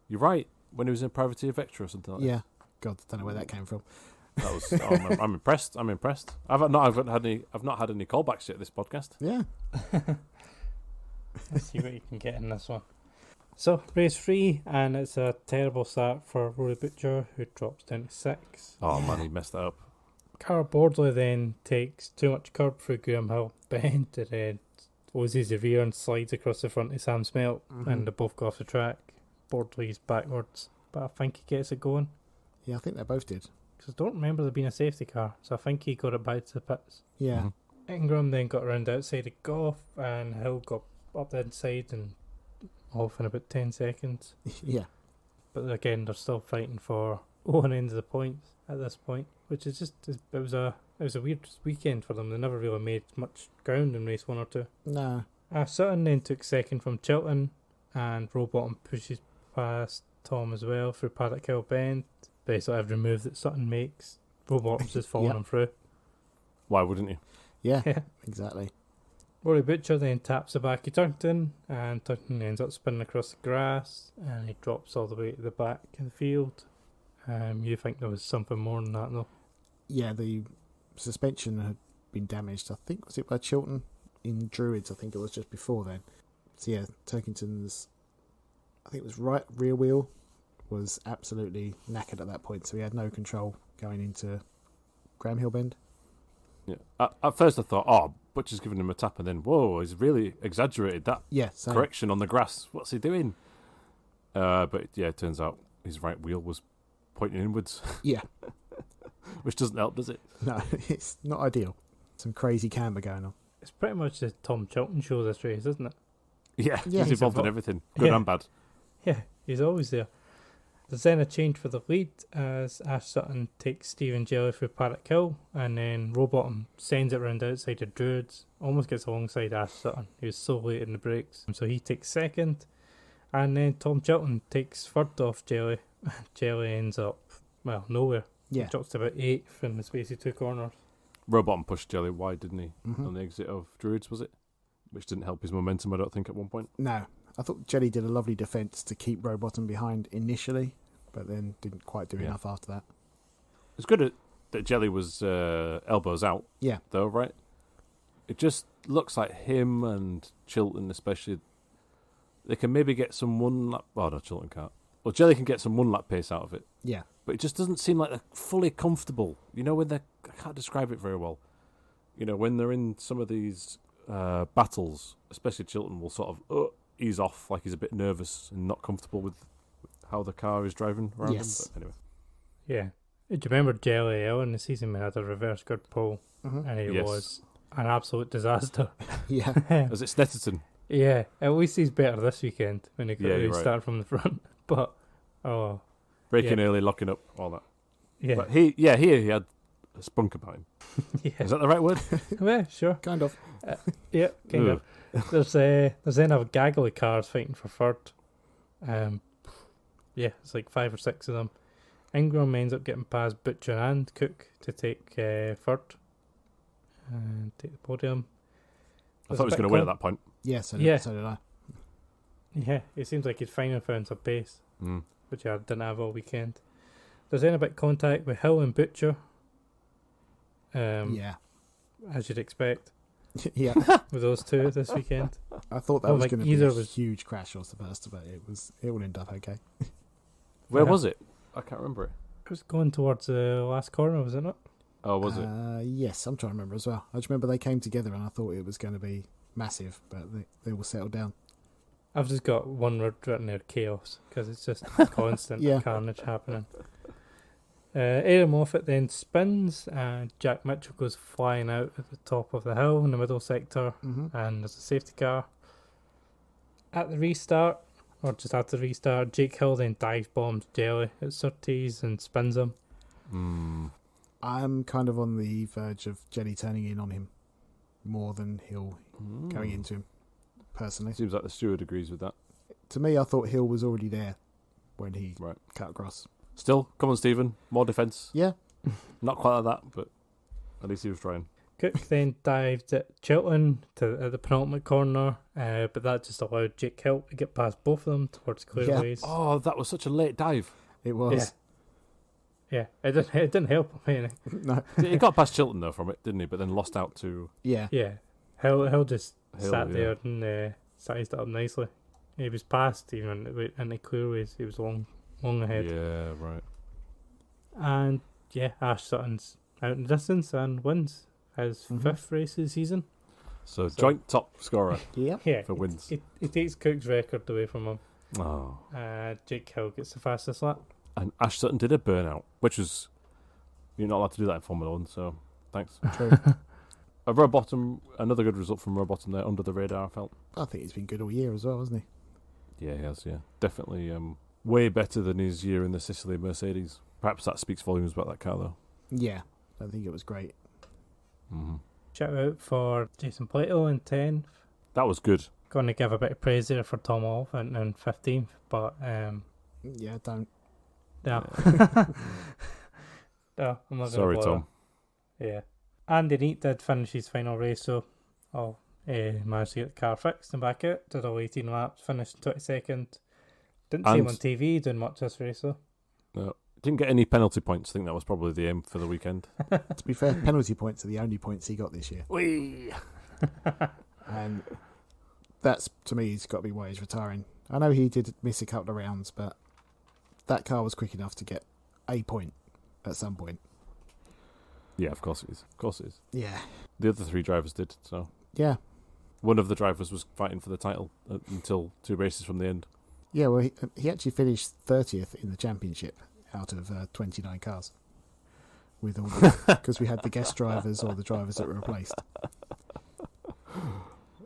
You're right. When he was in Privateer Vectra or something like that. Yeah. God, I don't know where that came from. That was. I'm impressed. I'm impressed. I've not had any callbacks yet this podcast. Yeah. Let's see what you can get in this one. So, race 3, and it's a terrible start for Rory Butcher, who drops down to 6. Oh man, he messed that up. Cara Bordley then takes too much curb through Graham Hill Bend and then loses the rear and slides across the front of Sam Smelt, and they both go off the track. Bordley's backwards, but I think he gets it going. Yeah, I think they both did. Because I don't remember there being a safety car, so I think he got it back to the pits. Yeah. Ingram then got around the outside of Goff, and Hill got up the inside and off in about 10 seconds. Yeah. But again, they're still fighting for one end of the points at this point, which is just it was a weird weekend for them. They never really made much ground in race 1 or 2. No. Sutton then took second from Chilton, and Rowbottom pushes past Tom as well through Paddock Hill Bend. Basically every move that Sutton makes, Rowbottom's just following him through. Why wouldn't you? Yeah, exactly. Rory Butcher then taps the back of Turnton, and Turnton ends up spinning across the grass, and he drops all the way to the back of the field. You think there was something more than that, though? Yeah, the suspension had been damaged. I think, was it by Chilton in Druids? I think it was just before then. So yeah, Turkington's, I think it was right rear wheel was absolutely knackered at that point, so he had no control going into Graham Hill Bend. Yeah. At first I thought, Butcher's giving him a tap, and then, whoa, he's really exaggerated that correction on the grass. What's he doing? But yeah, it turns out his right wheel was pointing inwards. Yeah. Which doesn't help, does it? No, it's not ideal. Some crazy camber going on. It's pretty much the Tom Chilton show this race, isn't it? Yeah, Yeah, he's involved in everything, good and bad. Yeah, he's always there. There's then a change for the lead as Ash Sutton takes Stephen Jelly through Paddock Hill, and then Rowbottom sends it round outside of Druids, almost gets alongside Ash Sutton, he was so late in the brakes. So he takes second, and then Tom Chilton takes third off Jelly. Jelly ends up, nowhere. Yeah. He drops to about 8th in the space of 2 corners. Rowbottom pushed Jelly wide, didn't he? On the exit of Druids, was it? Which didn't help his momentum, I don't think, at one point. No. I thought Jelly did a lovely defence to keep Rowbottom behind initially, but then didn't quite do enough after that. It's good that Jelly was elbows out, though, right? It just looks like him and Chilton especially, they can maybe get some one lap... Oh, no, Chilton can't. Well, Jelly can get some one lap pace out of it. Yeah. But it just doesn't seem like they're fully comfortable. You know, when they're... I can't describe it very well. You know, when they're in some of these battles, especially Chilton will sort of ease off like he's a bit nervous and not comfortable with how the car is driving around him. But anyway. Yeah. Do you remember Jelly earlier in the season when he had a reverse grid pull and he was an absolute disaster? Yeah. Was it Snetterton? Yeah. At least he's better this weekend when he could right. start from the front. But, breaking early, locking up, all that. Yeah. But here he had a spunk about him. Yeah. Is that the right word? Yeah, sure. Kind of. Yeah, kind of. There's then a gaggle of cars fighting for third. It's like 5 or 6 of them. Ingram ends up getting past Butcher and Cook to take third and take the podium. I thought he was going to win at that point. Yeah, so did I. Yeah, it seems like he's finally found some pace, Mm. which I didn't have all weekend. There's then a bit of contact with Hill and Butcher. Yeah. As you'd expect Yeah. with those two this weekend. I thought that Well, was like going to be either a was- huge crash off the first, but it will end up okay. Where Yeah. was it? I can't remember it. It was going towards the last corner, was it not? Oh, was it? Yes, I'm trying to remember as well. I just remember they came together and I thought it was going to be massive, but they all settled down. I've just got one word written there, chaos, because it's just constant Yeah. carnage happening. Aaron Moffat then spins, and Jack Mitchell goes flying out at the top of the hill in the middle sector, Mm-hmm. and there's a safety car. At the restart, or just after the restart, Jake Hill then dive bombs Jelly at Surtees and spins him. Mm. I'm kind of on the verge of Jelly turning in on him more than Hill going into him, personally. Seems like the steward agrees with that. To me, I thought Hill was already there when he Right. cut across. Still, come on, Stephen. More defence. Yeah. Not quite like that, but at least he was trying. Cook then dived at Chilton at the penultimate corner, but that just allowed Jake Hill to get past both of them towards clearways. Oh, that was such a late dive. It was. Yeah, it didn't help him any. No. He got past Chilton, though, from it, didn't he? But then lost out to Yeah. Yeah, Hill just Hill, sat yeah. there and sized it up nicely. He was past even in the clearways. He was long ahead. Yeah, right. And yeah, Ash Sutton's out in the distance and wins his Mhm. fifth race of the season. So joint top scorer Yeah. Yeah, for wins. he takes Cook's record away from him. Oh. Jake Hill gets the fastest lap. And Ash Sutton did a burnout, which was... You're not allowed to do that in Formula 1, so thanks. True. A row bottom, another good result from row bottom there, under the radar, I felt. I think he's been good all year as well, hasn't Yeah, he has, yeah. Definitely way better than his year in the Sicily Mercedes. Perhaps that speaks volumes about that car, though. he? Yeah. I think it was great. Mm-hmm. Shout out for Jason Plato in 10th. That was good. Going to give a bit of praise there for Tom Oliphant in 15th, but Yeah, don't. no. No, I'm not Sorry, going to Tom. Yeah. Andy Neat did finish his final race, so managed to get the car fixed and back out. Did all 18 laps, finished 22nd. Didn't see him And- on TV doing much this race, though. No, didn't get any penalty points. I think that was probably the aim for the weekend. To be fair, penalty points are the only points he got this year. Whee! And that's, to me, he's got to be why he's retiring. I know he did miss a couple of rounds, but that car was quick enough to get a point at some point. Yeah, of course it is. Of course it is. Yeah. The other three drivers did, so... Yeah. One of the drivers was fighting for the title until 2 races from the end. Yeah, well, he actually finished 30th in the championship out of 29 cars. With all because we had the guest drivers or the drivers that were replaced.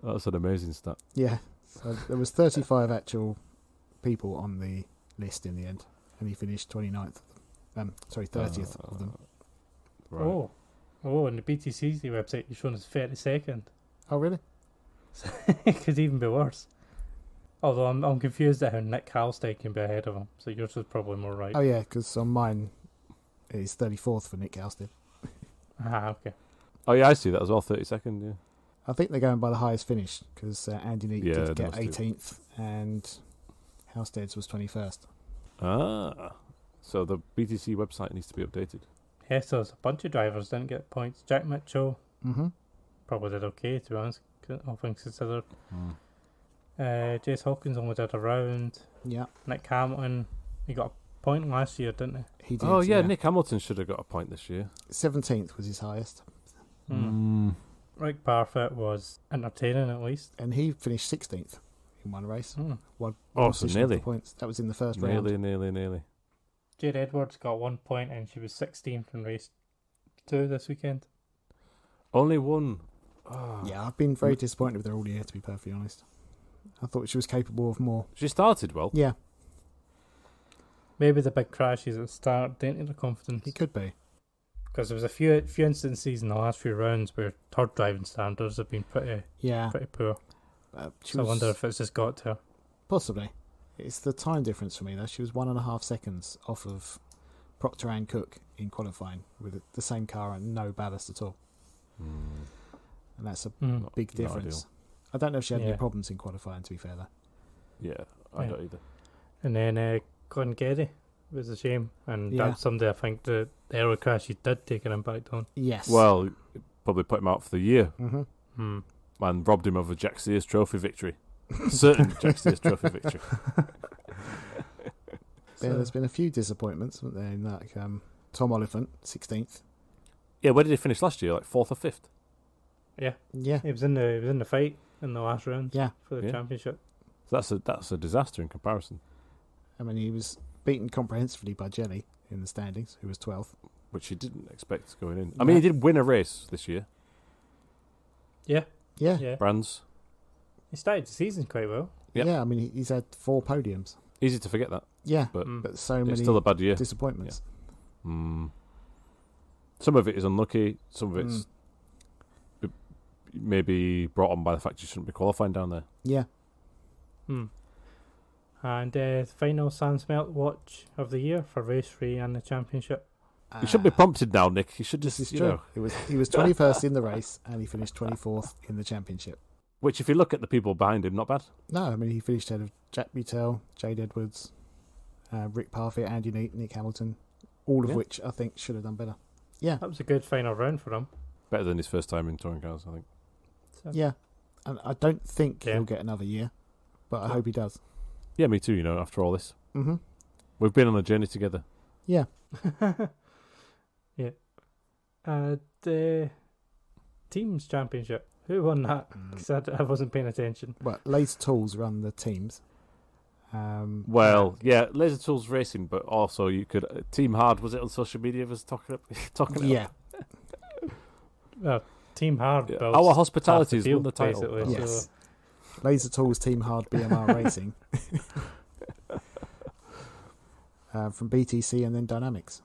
That's an amazing stat. Yeah. So there was 35 actual people on the list in the end, and he finished 29th. 30th of them. Right. Oh, on the BTCC website, you're showing us 32nd. Oh, really? It could even be worse. Although I'm confused at how Nick Halstead can be ahead of him, so yours is probably more right. Oh, yeah, because on mine, it's 34th for Nick Halstead. Ah, okay. Oh, yeah, I see that as well, 32nd, yeah. I think they're going by the highest finish, because Andy Neat Yeah, did they get must do. 18th, and Halstead's was 21st. Ah. So the BTC website needs to be updated. Yeah, so there's a bunch of drivers didn't get points. Jack Mitchell Mm-hmm. probably did okay, to be honest, all things considered. Mm. Jace Hawkins only did a round. Yeah, Nick Hamilton, he got a point last year, didn't he? he did. Oh, yeah, Nick Hamilton should have got a point this year. 17th was his highest, Rick Parfitt was entertaining at least. and he finished 16th in one race. One Oh, so position off the nearly. points. That was in the first round. Nearly. Jade Edwards got 1 point and she was 16th in race 2 this weekend. Only one. Oh. Yeah, I've been very disappointed with her all year, to be perfectly honest. I thought she was capable of more. She started well. Yeah, Maybe the big crashes at the start dented her confidence. he could be. Because there was a few instances in the last few rounds where her driving standards have been pretty Yeah, poor. she So I was, wonder if it's just got to her. possibly. It's the time difference for me, though. She was 1.5 seconds off of Procter and Cook in qualifying with the same car and no ballast at all. And that's a big Not difference. ideal. I don't know if she had Yeah. any problems in qualifying, to be fair, though. Yeah, I don't either. And then Glengarry was a shame, and that's somebody I think the early crashes did take an impact on. Yes. Well, it probably put him out for the year. Mm-hmm. And robbed him of a Jack Sears Trophy victory. Certain Jack Sears Trophy victory. There's been a few disappointments, haven't there, in that Tom Oliphant, 16th. Yeah, where did he finish last year? Like 4th or 5th? Yeah. Yeah. He was in the fight in the last round for the championship. So that's a disaster in comparison. I mean, he was beaten comprehensively by Jelly in the standings, who was 12th. Which he didn't expect going in. I mean, he did win a race this year. Yeah. Yeah. Brands. He started the season quite well. Yep. Yeah, I mean, he's had 4 podiums. Easy to forget that. Yeah, but so many it's still a bad year. Disappointments. Yeah. Some of it is unlucky. Some of it's maybe brought on by the fact you shouldn't be qualifying down there. Yeah. And final Sam Smelt watch of the year for race 3 and the championship. You should be prompted now, Nick. You should just, This is true. He was 21st in the race and he finished 24th in the championship. Which, if you look at the people behind him, not bad. No, I mean, he finished ahead of Jack Butel, Jade Edwards, Rick Parfitt, Andy Neat, Nick Hamilton, all of which I think should have done better. Yeah. That was a good final round for him. Better than his first time in touring cars, I think. So. Yeah. And I don't think he'll get another year, but I hope he does. Yeah, me too, after all this. Mm-hmm. We've been on a journey together. Yeah. Yeah. The teams championship. Who won that? Because I wasn't paying attention. Well, Laser Tools run the teams. Laser Tools Racing, but also you could Team Hard. Was it on social media? Was talking Yeah. Team Hard. Yeah. Our Hospitality is won the title. Basically, yes. Laser Tools Team Hard BMR Racing. From BTC and then Dynamics.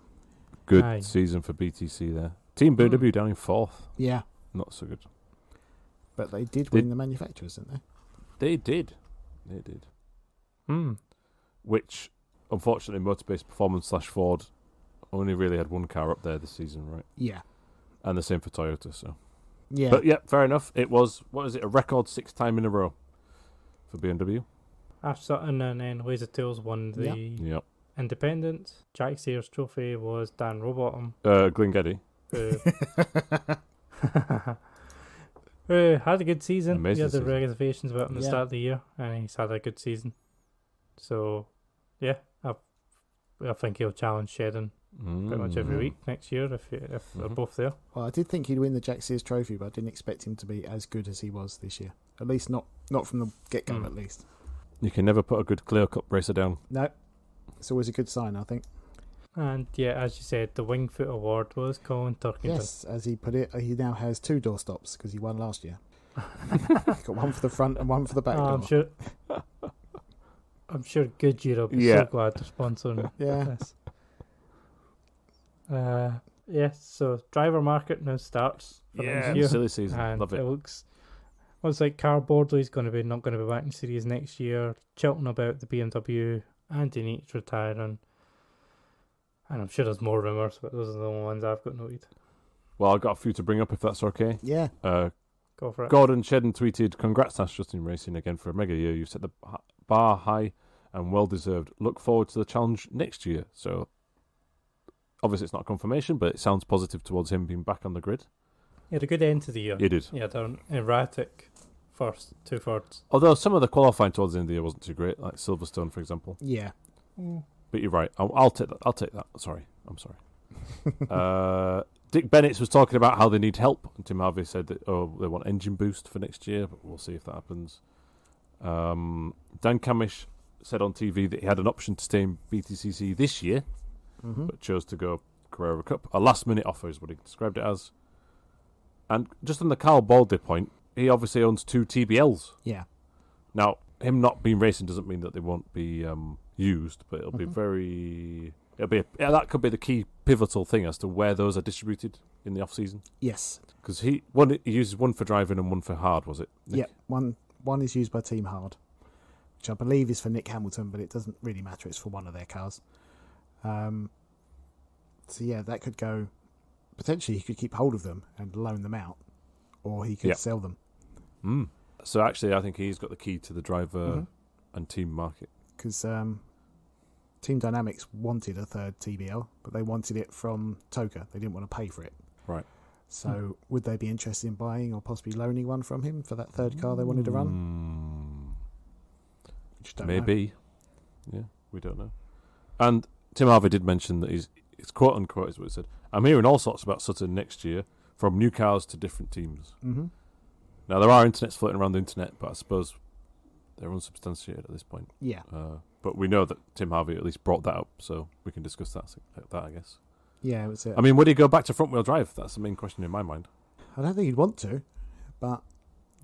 Good season for BTC there. Team BMW down in 4th. Yeah. Not so good. But they did win the manufacturers, didn't they? They did. Which, unfortunately, Motorbase Performance / Ford only really had one car up there this season, right? Yeah. And the same for Toyota, so. Yeah. But, fair enough. It was, a record 6th time in a row for BMW. Ash Sutton and then Laser Tools won the Independent. Jack Sears Trophy was Dan Rowbottom. Glengarry. Had a good season. Amazing We had the season. reservations about him at the start of the year, and he's had a good season. So, I think he'll challenge Shedden pretty much every week next year if they're both there. Well, I did think he'd win the Jack Sears Trophy, but I didn't expect him to be as good as he was this year. At least not from the get-go, at least. You can never put a good Clio Cup racer down. No. It's always a good sign, I think. And as you said, the Wingfoot Award was Colin Turkington. Yes, as he put it, he now has 2 doorstops because he won last year. Got one for the front and one for the back door. I'm sure Goodyear will be so glad to sponsor this. So driver market now starts for next year. Silly season. And Love it. It looks like Carl Bordley's not going to be back in series next year. Chilton about the BMW. Andy Neat's retiring. And I'm sure there's more rumours, but those are the only ones I've got noted. Well, I've got a few to bring up if that's okay. Yeah. Go for it. Gordon Shedden tweeted, "Congrats, Ash Justin Racing again for a mega year. You've set the bar high and well deserved. Look forward to the challenge next year." So, obviously, it's not confirmation, but it sounds positive towards him being back on the grid. He had a good end to the year. He did. Yeah, they're erratic first 2 thirds. Although some of the qualifying towards the end of the year wasn't too great, like Silverstone, for example. Yeah. But you're right. I'll take that. I'll take that. Sorry. I'm sorry. Dick Bennett was talking about how they need help. And Tim Harvey said that, they want engine boost for next year, but we'll see if that happens. Dan Camish said on TV that he had an option to stay in BTCC this year, but chose to go Carrera Cup. A last-minute offer is what he described it as. And just on the Carl Baldwin point, he obviously owns 2 TBLs. Yeah. Now, him not being racing doesn't mean that they won't be used, but it'll be that could be the key pivotal thing as to where those are distributed in the off season. Yes. Because he uses one for driving and one for hard, was it, Nick? Yeah, one is used by Team Hard, which I believe is for Nick Hamilton, but it doesn't really matter. It's for one of their cars. So that could go. Potentially, he could keep hold of them and loan them out, or he could sell them. So actually, I think he's got the key to the driver and team market. Because Team Dynamics wanted a third TBL, but they wanted it from TOCA. They didn't want to pay for it. Right. So would they be interested in buying or possibly loaning one from him for that third car they wanted to run? Maybe. Yeah, we don't know. And Tim Harvey did mention that he's quote unquote is what he said. I'm hearing all sorts about Sutton next year, from new cars to different teams. Mm-hmm. Now there are internets floating around the internet, but I suppose they're unsubstantiated at this point. Yeah. But we know that Tim Harvey at least brought that up, so we can discuss that I guess. Yeah, it was it. I mean, would he go back to front wheel drive? That's the main question in my mind. I don't think he'd want to, but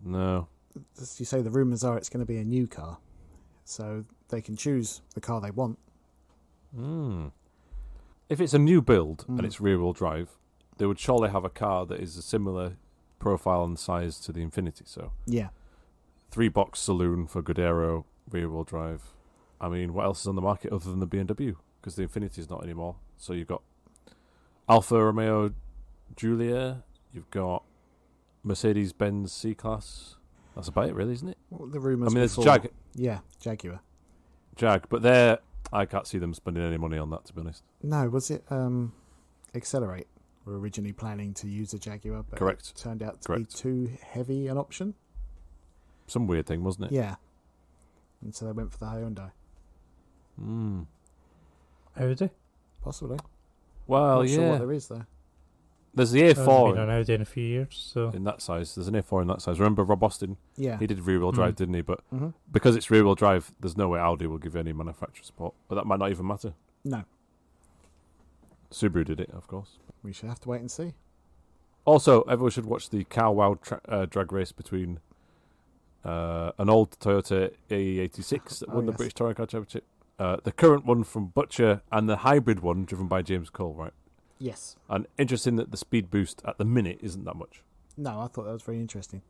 No. as you say, the rumours are it's going to be a new car, so they can choose the car they want. If it's a new build and it's rear wheel drive, they would surely have a car that is a similar profile and size to the Infinity. So Yeah. 3-box saloon for good aero, rear wheel drive. I mean, what else is on the market other than the BMW? Because the Infinity is not anymore. So you've got Alfa Romeo Giulia, you've got Mercedes-Benz C-Class. That's about it, really, isn't it? What were the rumours? I mean, there's before? Jag, Yeah, Jaguar. but I can't see them spending any money on that, to be honest. No, was it Accelerate? Were originally planning to use a Jaguar, but Correct. it turned out to Correct. be too heavy an option. Some weird thing, wasn't it? Yeah. And so they went for the Hyundai. Audi? Possibly. Well, Not yeah. sure what there is, though. There's the I haven't been A4 on Audi in a few years, so in that size. There's an A4 in that size. Remember Rob Austin? Yeah. He did rear-wheel drive, didn't he? But Mm-hmm. because it's rear-wheel drive, there's no way Audi will give you any manufacturer support. But that might not even matter. No. Subaru did it, of course. We should have to wait and see. Also, everyone should watch the Cow Wow drag race between an old Toyota AE86 that won the yes. British Touring Car Championship, the current one from Butcher, and the hybrid one driven by James Cole, right? Yes. And interesting that the speed boost at the minute isn't that much. No, I thought that was very interesting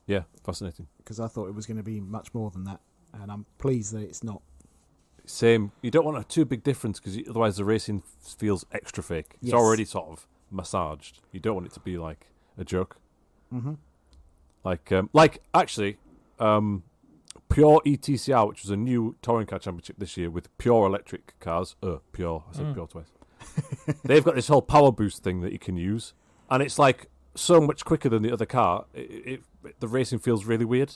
Yeah, fascinating. because I thought it was going to be much more than that, and I'm pleased that it's not. Same. You don't want a too big difference because otherwise the racing feels extra fake. It's Yes. already sort of massaged. You don't want it to be like a joke. Mm-hmm. Like actually, Pure ETCR, which was a new touring car championship this year with pure electric cars. Pure. I said pure twice. They've got this whole power boost thing that you can use, and it's like so much quicker than the other car. The racing feels really weird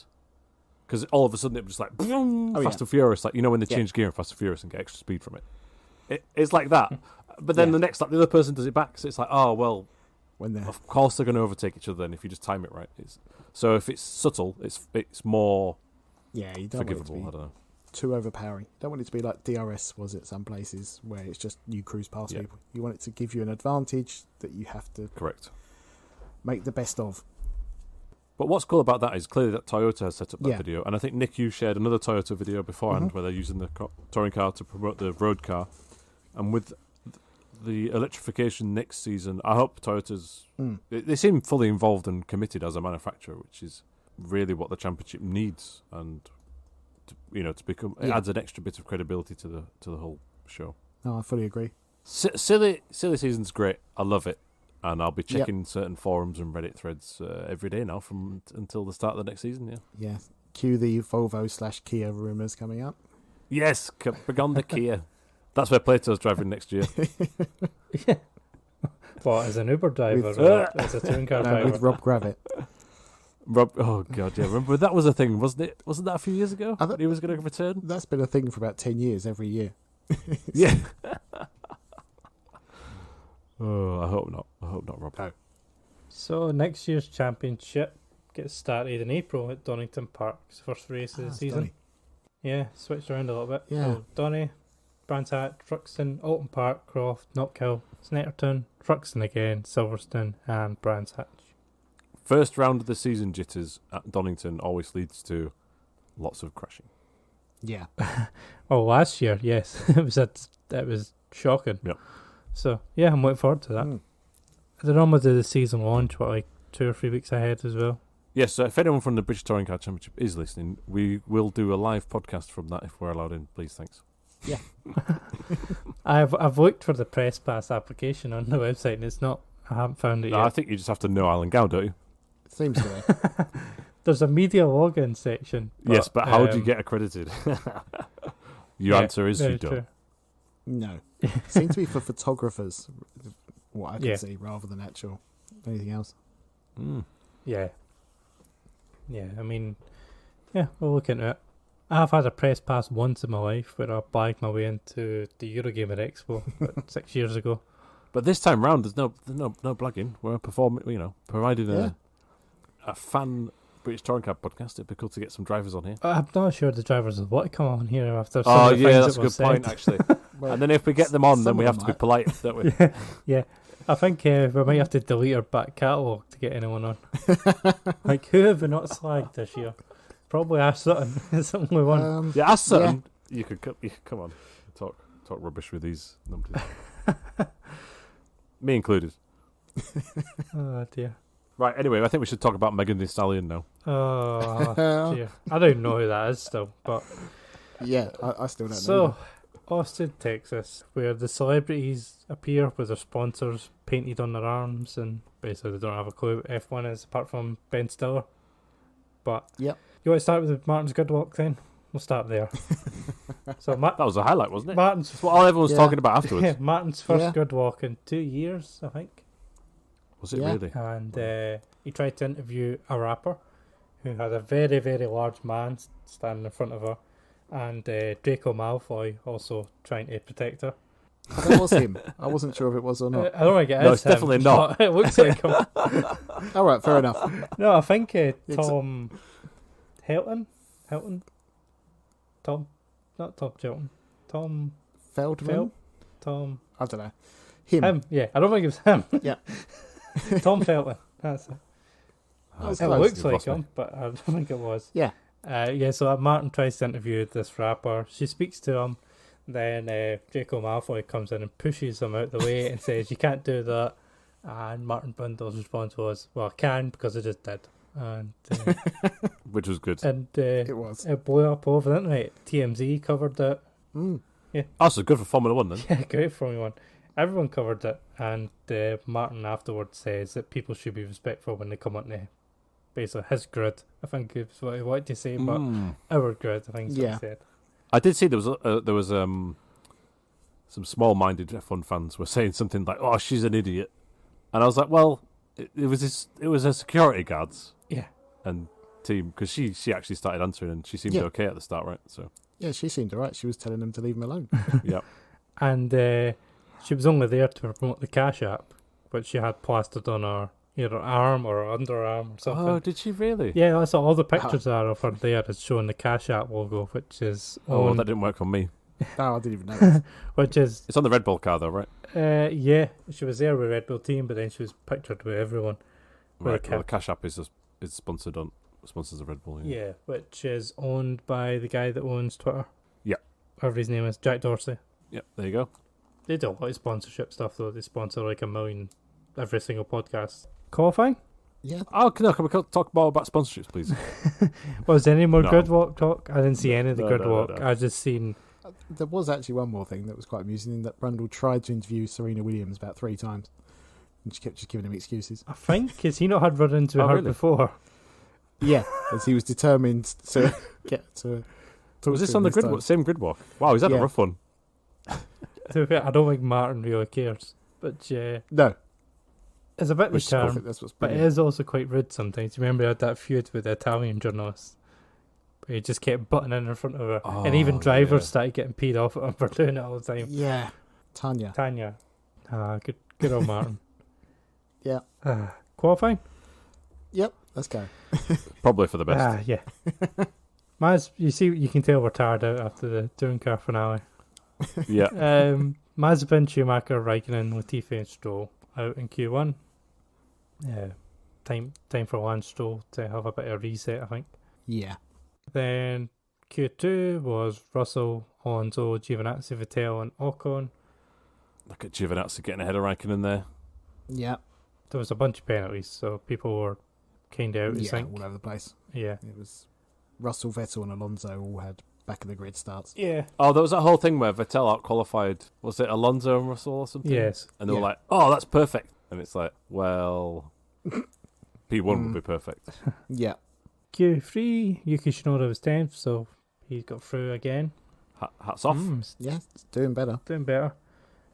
because all of a sudden it was just like Fast and Furious, like when they change gear in Fast and Furious and get extra speed from it. It's like that, but then the next lap the other person does it back, so it's like, oh well, When they're of course they're going to overtake each other then if you just time it right. So if it's subtle, it's more you don't want it to forgivable. be I don't know. too overpowering. You don't want it to be like DRS was at some places where it's just you cruise past people. You want it to give you an advantage that you have to Correct. make the best of. But what's cool about that is clearly that Toyota has set up that Yeah. video, and I think Nick, you shared another Toyota video beforehand where they're using the touring car to promote the road car, and with the electrification next season, I hope Toyota's they seem fully involved and committed as a manufacturer, which is really what the championship needs, and to become it adds an extra bit of credibility to the whole show. No, I fully agree. Silly season's great. I love it. And I'll be checking certain forums and Reddit threads every day now until the start of the next season, Yeah. Cue the Volvo/Kia rumours coming up. Yes, beyond the Kia. That's where Plato's driving next year. yeah. What, as an Uber driver With- or as a touring car driver? With Rob Gravitt. Oh, God, yeah. Remember, that was a thing, wasn't it? Wasn't that a few years ago? I thought He was going to return? That's been a thing for about 10 years every year. Yeah. Oh, I hope not, Rob. No. So next year's championship gets started in April at Donington Park. It's the first race of the season. Donny. Yeah, switched around a little bit. Yeah. So Donny, Brands Hatch, Truxton, Alton Park, Croft, Knockhill, Snetterton, Truxton again, Silverstone and Brands Hatch. First round of the season jitters at Donington always leads to lots of crashing. Yeah. Oh, last year, yes. It was shocking. Yep. So, yeah, I'm looking forward to that. They normally do the season launch, 2 or 3 weeks ahead as well? Yes, so if anyone from the British Touring Car Championship is listening, we will do a live podcast from that if we're allowed in. Please, thanks. Yeah. I've looked for the press pass application on the website and I haven't found it No, yet. I think you just have to know Alan Gow, don't you? Seems to be. There's a media login section. Yes, but how do you get accredited? Your answer is you don't. True. No. It seemed to be for photographers, what I can see, rather than actual anything else. Yeah. Yeah, I mean, we'll look into it. I've had a press pass once in my life where I bagged my way into the Eurogamer Expo 6 years ago. But this time round, there's no blagging. We're providing a fan British Touring Car podcast. It'd be cool to get some drivers on here. I'm not sure the drivers would want to come on here after some Oh, of the yeah, things that's a good point, actually. Well, and then if we get them on, then we have to be polite, don't we? Yeah. I think we might have to delete our back catalogue to get anyone on. Like, who have we not slagged this year? Probably Ash Sutton. It's the only one. Ash Sutton. Yeah. You could come on, talk rubbish with these numbers. Me included. Oh, dear. Right, anyway, I think we should talk about Megan Thee Stallion now. Oh, dear. I don't even know who that is still, but... Yeah, I still don't know. So, Austin, Texas, where the celebrities appear with their sponsors painted on their arms, and basically they don't have a clue what F1 is, apart from Ben Stiller. But yep. You want to start with Martin's good walk then? We'll start there. So that was a highlight, wasn't it? That's what all everyone was talking about afterwards. Yeah, Martin's first good walk in 2 years, I think. Was it really? And he tried to interview a rapper who had a very, very large man standing in front of her, and Draco Malfoy also trying to protect her. That was him. I wasn't sure if it was or not. I don't think it is. No, it's definitely not. It looks like him. All right, fair enough. No, I think Tom Helton? Not Tom Chilton. Tom Feldman? Tom... I don't know. Him, yeah. I don't think it was him. Yeah. Tom Felton. That's it. It looks like him, but I don't think it was. Yeah. So Martin tries to interview this rapper. She speaks to him. Then Draco Malfoy comes in and pushes him out the way and says, "You can't do that." And Martin Brundle's response was, "Well, I can because I just did." And which was good. And it was. It blew up over the internet. TMZ covered it. Yeah. Oh, so good for Formula One then. Yeah, great for Formula One. Everyone covered it, and Martin afterwards says that people should be respectful when they come on to basically his grid. I think is what he wanted to say, but our grid, I think is what he said. I did see there was some small-minded F1 fans were saying something like, "Oh, she's an idiot," and I was like, "Well, it was her security guards, and team because she actually started answering and she seemed okay at the start, right?" So yeah, she seemed alright. She was telling them to leave him alone. Yeah, and she was only there to promote the Cash App, which she had plastered on her either arm or underarm or something. Oh, did she really? Yeah, that's all the pictures are of her there is showing the Cash App logo, which is that didn't work on me. No, I didn't even know. Which is it's on the Red Bull car though, right? Yeah, she was there with Red Bull team, but then she was pictured with everyone. Right. Well, the Cash App is sponsors the Red Bull. Yeah, which is owned by the guy that owns Twitter. Yeah, whatever his name is, Jack Dorsey. Yeah, there you go. They do a lot of sponsorship stuff though. They sponsor like 1 million every single podcast. Qualifying? Yeah. Oh, can we talk more about sponsorships, please? Was there any more good walk talk? I didn't see any of the good walk. No. I just seen... There was actually one more thing that was quite amusing, in that Brundle tried to interview Serena Williams about 3 times, and she kept just giving him excuses. I think, because he not had run into her before. Yeah, as he was determined to get to talk. Was this to on the same grid walk? Wow, he's had a rough one. To be fair, I don't think Martin really cares, but no, it's a bit the charm, but it is also quite rude sometimes. Remember, he had that feud with the Italian journalist, where he just kept butting in front of her, and even drivers started getting peed off at him for doing it all the time. Yeah, Tanya. Good old Martin. Yeah. Qualifying? Yep, let's go. Probably for the best. Yeah. Maz, you can tell we're tired out after the touring car finale. Yeah. Mazepin, Schumacher, Raikkonen, Latifi and Stroll out in Q1. Time for Lance Stroll to have a bit of a reset, I think. Yeah. Then Q2 was Russell, Alonso, Giovinazzi, Vettel and Ocon. Look at Giovinazzi getting ahead of Raikkonen there. Yeah. There was a bunch of penalties, so people were kind of out of sync. All over the place. Yeah. It was Russell, Vettel and Alonso all had back of the grid starts. Yeah. Oh, there was that whole thing where Vettel out-qualified, was it Alonso and Russell or something? Yes. And they were like, "Oh, that's perfect." And it's like, well, P1 would be perfect. Yeah. Q3, Yuki Tsunoda was 10th, so he got through again. Hats off. Yeah, it's doing better. Doing better.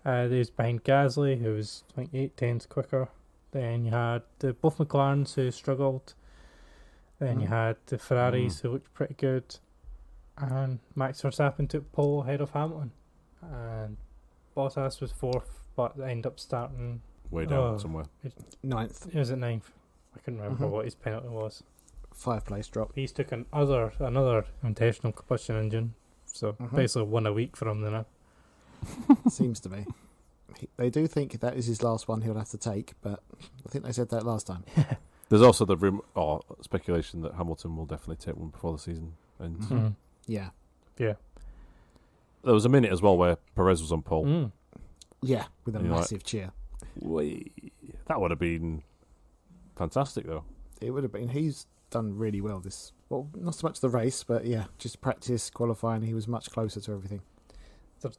There's behind Gasly, who was like 8/10 quicker. Then you had both McLarens who struggled. Then you had the Ferraris who looked pretty good. And Max Verstappen took pole ahead of Hamilton. And Bottas was 4th, but ended up starting way down somewhere. 9th. It was at 9th. I couldn't remember what his penalty was. 5-place drop. He's took another intentional combustion engine. So basically 1 a week for him now. Seems to be. They do think that is his last one he'll have to take, but I think they said that last time. There's also the speculation that Hamilton will definitely take one before the season ends. Yeah. Yeah. There was a minute as well where Perez was on pole. Yeah, with a massive cheer. That would have been fantastic, though. It would have been. He's done really well this. Well, not so much the race, but yeah, just practice, qualifying. He was much closer to everything.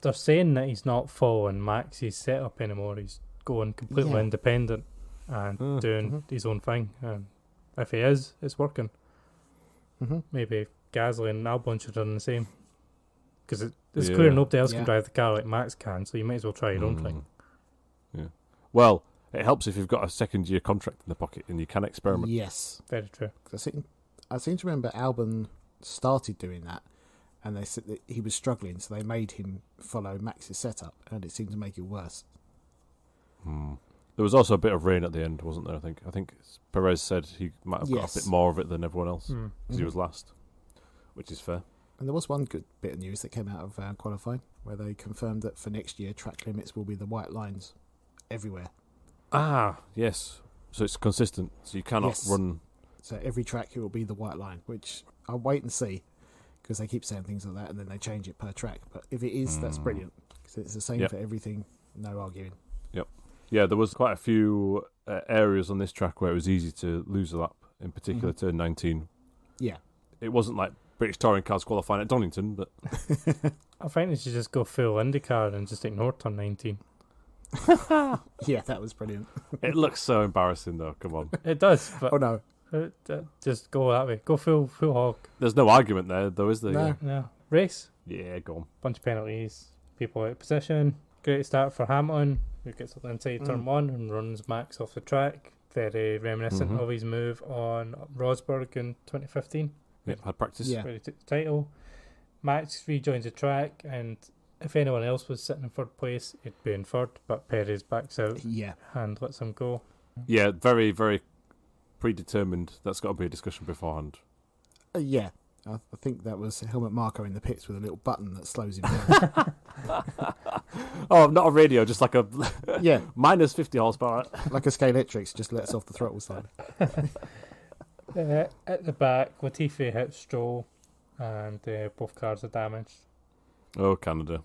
They're saying that he's not following Max's setup anymore. He's going completely independent and doing his own thing. And if he is, it's working. Maybe Gasly and Albon should have done the same. Because it's clear nobody else can drive the car like Max can, so you might as well try your own thing. Yeah. Well, it helps if you've got a second-year contract in the pocket and you can experiment. Yes. Very true. I seem to remember Albon started doing that, and they said that he was struggling, so they made him follow Max's setup, and it seemed to make it worse. There was also a bit of rain at the end, wasn't there? I think Perez said he might have got a bit more of it than everyone else because he was last, which is fair. And there was one good bit of news that came out of qualifying, where they confirmed that for next year, track limits will be the white lines everywhere. Ah, yes. So it's consistent, so you cannot run... So every track it will be the white line, which I'll wait and see, because they keep saying things like that and then they change it per track. But if it is, that's brilliant, because it's the same for everything, no arguing. Yep. Yeah, there was quite a few areas on this track where it was easy to lose a lap, in particular turn 19. Yeah. It wasn't like British touring cars qualifying at Donington, but... I think they should just go full IndyCar and just ignore turn 19. Yeah, that was brilliant. It looks so embarrassing, though. Come on. It does, but... Oh, no. Just go that way. Go full hog. There's no argument there, though, is there? No. Race? Yeah, go on. Bunch of penalties. People out of position. Great start for Hamilton, who gets up inside turn 1 and runs Max off the track. Very reminiscent of his move on Rosberg in 2015. Yeah, had practice. Where he took the title. Max rejoins the track, and if anyone else was sitting in third place, he'd be in third, but Perez backs out and lets him go. Yeah, very, very predetermined. That's got to be a discussion beforehand. Yeah, I think that was Helmut Marko in the pits with a little button that slows him down. Oh, not a radio, just like a minus 50 horsepower. Like a Scalextric, just lets off the throttle slide. At the back, Latifi hits Stroll, and both cars are damaged. Oh, Canada.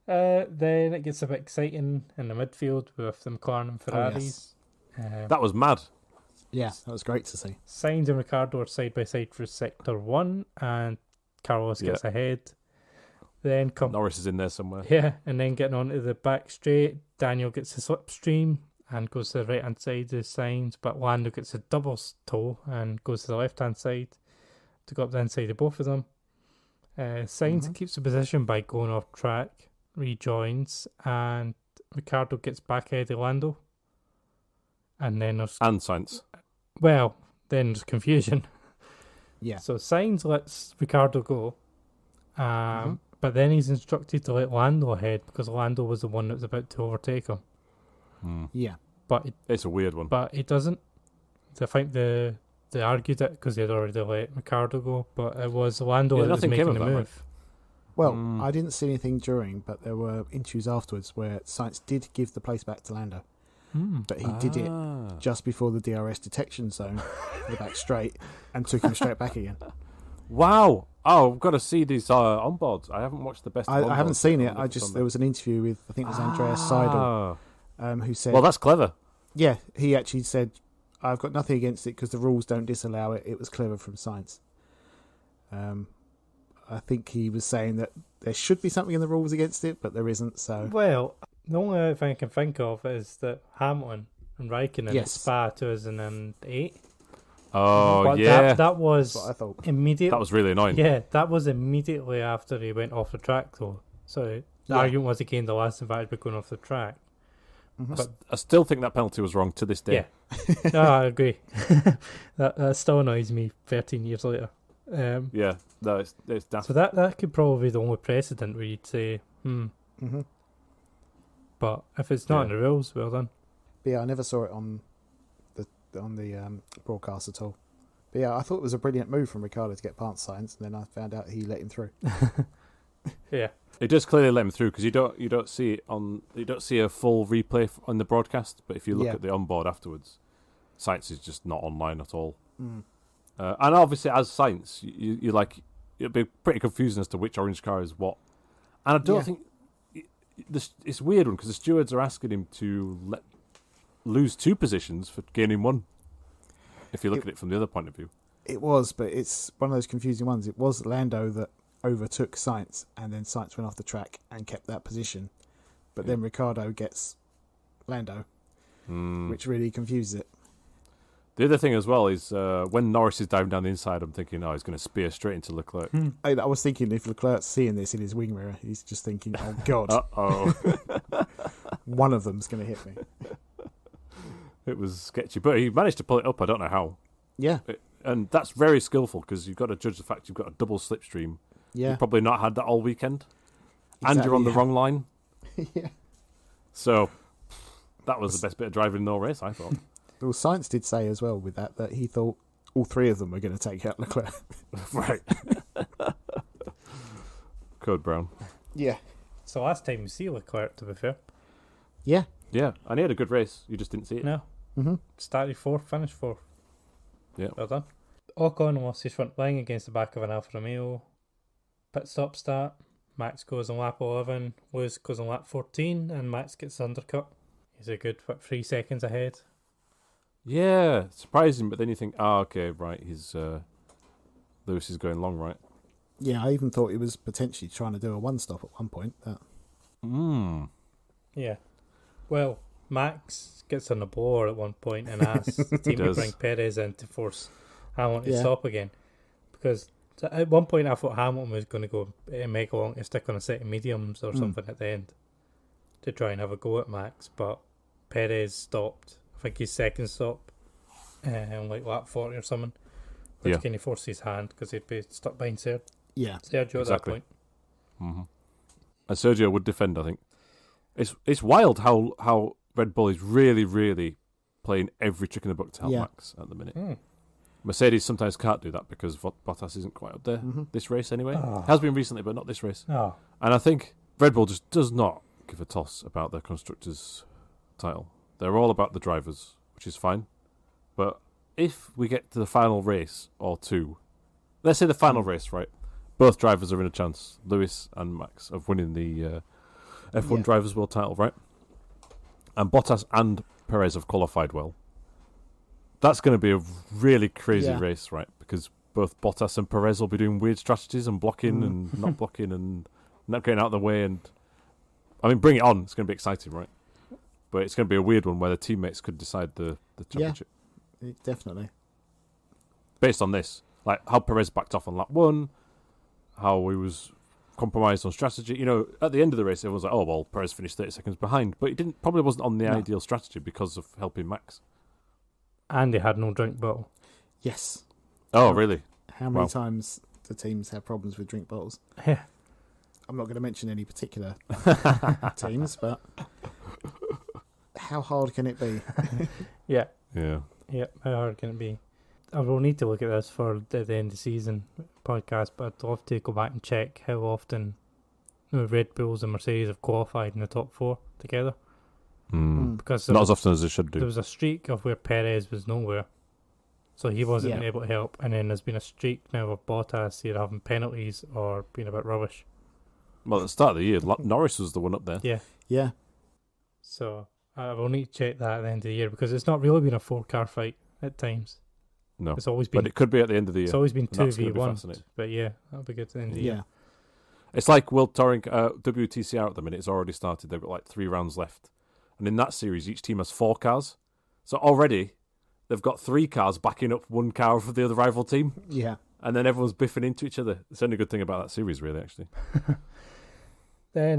Then it gets a bit exciting in the midfield with the McLaren and Ferraris. That was mad. Yeah, that was great to see. Sainz and Ricciardo are side by side for sector 1, and Carlos gets ahead. Then Norris is in there somewhere. Yeah, and then getting onto the back straight, Daniel gets a slipstream and goes to the right hand side of Sainz, but Lando gets a double toe and goes to the left hand side to go up the inside of both of them. Sainz keeps the position by going off track, rejoins, and Ricciardo gets back ahead of Lando. And then there's... And Sainz. Well, then there's confusion. Yeah. So Sainz lets Ricciardo go, but then he's instructed to let Lando ahead because Lando was the one that was about to overtake him. Yeah. But it's a weird one. But it doesn't. I think they argued it because they'd already let Ricciardo go, but it was Lando that was making the move. Right? Well, I didn't see anything during, but there were interviews afterwards where Sainz did give the place back to Lando. But he did it just before the DRS detection zone, the back straight, and took him straight back again. Wow! Oh, I've got to see these onboards. I haven't watched the best. I haven't seen it. There was an interview with, I think it was Andreas Seidel, who said, "Well, that's clever." Yeah, he actually said, "I've got nothing against it because the rules don't disallow it. It was clever from Sainz." I think he was saying that there should be something in the rules against it, but there isn't. So well. The only thing I can think of is that Hamilton and Raikkonen at Spa 2008. Oh, but yeah. That was what I thought. immediate. That was really annoying. Yeah, that was immediately after he went off the track, though. So the argument was he gained the last advantage by going off the track. Mm-hmm. But I still think that penalty was wrong to this day. Yeah. No, I agree. that still annoys me 13 years later. Yeah, no, it's daft. So that could probably be the only precedent where you'd say, Mm-hmm. But if it's not in the rules, well done. But yeah, I never saw it on the broadcast at all. But yeah, I thought it was a brilliant move from Ricciardo to get past Sainz, and then I found out he let him through. Yeah. It does clearly let him through because you don't see a full replay on the broadcast, but if you look at the onboard afterwards, Sainz is just not online at all. Mm. And obviously, as Sainz, you like it'd be pretty confusing as to which orange car is what. And I don't think it's a weird one because the stewards are asking him to lose 2 positions for gaining 1. If you look at it from the other point of view, it was, but it's one of those confusing ones. It was Lando that overtook Sainz, and then Sainz went off the track and kept that position. But then Ricciardo gets Lando, which really confuses it. The other thing as well is when Norris is diving down the inside, I'm thinking, he's going to spear straight into Leclerc. I was thinking if Leclerc's seeing this in his wing mirror, he's just thinking, oh, God. Uh-oh. One of them's going to hit me. It was sketchy, but he managed to pull it up. I don't know how. Yeah. And that's very skillful because you've got to judge the fact you've got a double slipstream. Yeah. You've probably not had that all weekend. Exactly, And you're on the wrong line. Yeah. So that was the best bit of driving in the whole race, I thought. Well, Sainz did say as well with that he thought all 3 of them were going to take out Leclerc. Right. Code Brown. Yeah. So last time we see Leclerc, to be fair. Yeah. Yeah, and he had a good race. You just didn't see it. No. Mm-hmm. Started 4th, finished 4th. Yeah. Well done. Ocon lost his front wing against the back of an Alfa Romeo. Pit stop start. Max goes on lap 11. Lewis goes on lap 14, and Max gets undercut. He's a good 3 seconds ahead. Yeah, surprising, but then you think, okay, right, Lewis is going long, right? Yeah, I even thought he was potentially trying to do a 1-stop at one point. Yeah. Well, Max gets on the blower at one point and asks the team to bring Perez in to force Hamilton to stop again. Because at one point I thought Hamilton was going to go make a long stick on a set of mediums or something at the end to try and have a go at Max, but Perez stopped. I think his second stop, like lap 40 or something, which kind of forced his hand because he'd be stuck behind Sergio at that point. Mm-hmm. And Sergio would defend, I think. It's wild how Red Bull is really, really playing every trick in the book to help Max at the minute. Mercedes sometimes can't do that because Bottas isn't quite up there this race anyway. Has been recently, but not this race. And I think Red Bull just does not give a toss about their constructors' title. They're all about the drivers, which is fine. But if we get to the final race or 2, let's say the final race, right? Both drivers are in a chance, Lewis and Max, of winning the F1 Drivers' World title, right? And Bottas and Perez have qualified well. That's going to be a really crazy race, right? Because both Bottas and Perez will be doing weird strategies and blocking and not blocking and not getting out of the way. And I mean, bring it on. It's going to be exciting, right? But it's going to be a weird one where the teammates could decide the championship. Yeah, definitely. Based on this, like how Perez backed off on lap 1, how he was compromised on strategy. You know, at the end of the race, everyone was like, "Oh well, Perez finished 30 seconds behind," but he probably wasn't on the ideal strategy because of helping Max. And he had no drink bottle. Yes. Oh, really? How many times do teams have problems with drink bottles? Yeah. I'm not going to mention any particular teams, but how hard can it be? Yeah. Yeah. Yeah, how hard can it be? I will need to look at this for the end of the season podcast, but I'd love to go back and check how often Red Bulls and Mercedes have qualified in the top 4 together. Because not as often as they should do. There was a streak of where Perez was nowhere, so he wasn't able to help, and then there's been a streak now of Bottas either having penalties or being a bit rubbish. Well, at the start of the year, Norris was the one up there. Yeah. Yeah. So I will need to check that at the end of the year because it's not really been a 4-car fight at times. No, it's always been. But it could be at the end of the year. It's always been 2v1. But yeah, that'll be good at the end of the year. It's like World Touring WTCR at the minute. It's already started. They've got like 3 rounds left. And in that series, each team has 4 cars. So already they've got 3 cars backing up 1 car for the other rival team. Yeah. And then everyone's biffing into each other. It's the only good thing about that series, really, actually. Then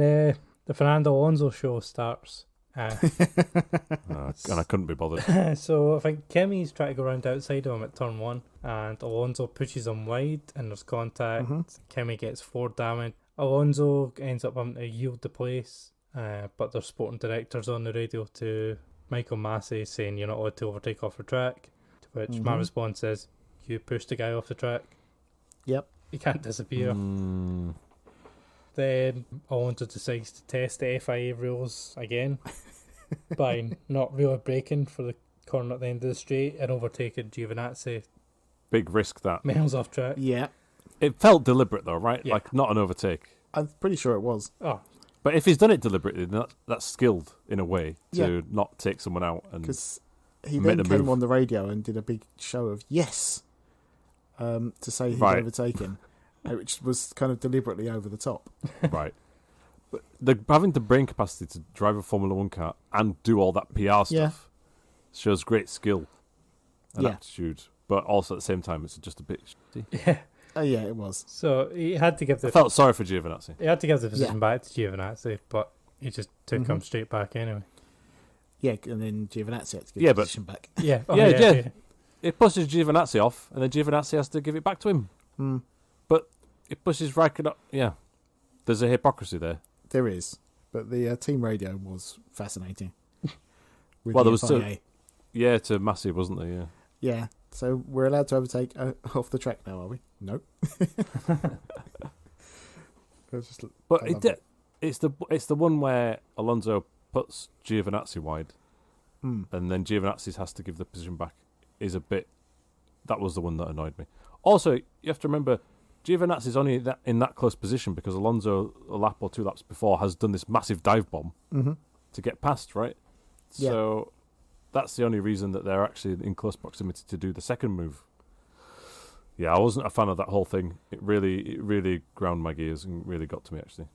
the Fernando Alonso show starts. And I couldn't be bothered. So I think Kimi's trying to go around outside of him at turn 1, and Alonso pushes him wide, and there's contact. Kimi gets 4 damage. Alonso ends up having to yield the place, but there's sporting directors on the radio to Michael Massey saying you're not allowed to overtake off the track, to which my response is, you pushed the guy off the track. Yep. He can't disappear. Then Alonso decides to test the FIA rules again by not really braking for the corner at the end of the straight and overtaking Giovinazzi Big risk, that. miles off track. Yeah. It felt deliberate, though, right? Yeah. Like, not an overtake. I'm pretty sure it was. Oh, But if he's done it deliberately, then that's skilled, in a way, to not take someone out. Because he make then the came move. on the radio and did a big show of yes to say he'd overtaken, which was kind of deliberately over the top. Right. But having the brain capacity to drive a Formula 1 car and do all that PR stuff shows great skill and aptitude. But also at the same time, it's just a bit shitty. yeah. Yeah, it was. So he had to give I the felt sorry for Giovinazzi. position back to Giovinazzi, but he just took him straight back anyway. Yeah, and then Giovinazzi had to give the position back. Yeah. It pushes Giovinazzi off, and then Giovinazzi has to give it back to him. But it pushes Raikkonen up. Yeah. There's a hypocrisy there. There is. But the team radio was fascinating. With Well, the there was FIA. to Massey, wasn't there? Yeah. Yeah, so we're allowed to overtake off the track now, are we? Nope. It's the one where Alonso puts Giovinazzi wide, and then Giovinazzi has to give the position back. That was the one that annoyed me. Also, you have to remember, Giovinazzi's only in that close position because Alonso, a lap or 2 laps before, has done this massive dive bomb to get past, right? Yeah. So that's the only reason that they're actually in close proximity to do the second move. Yeah, I wasn't a fan of that whole thing. It really ground my gears and really got to me, actually.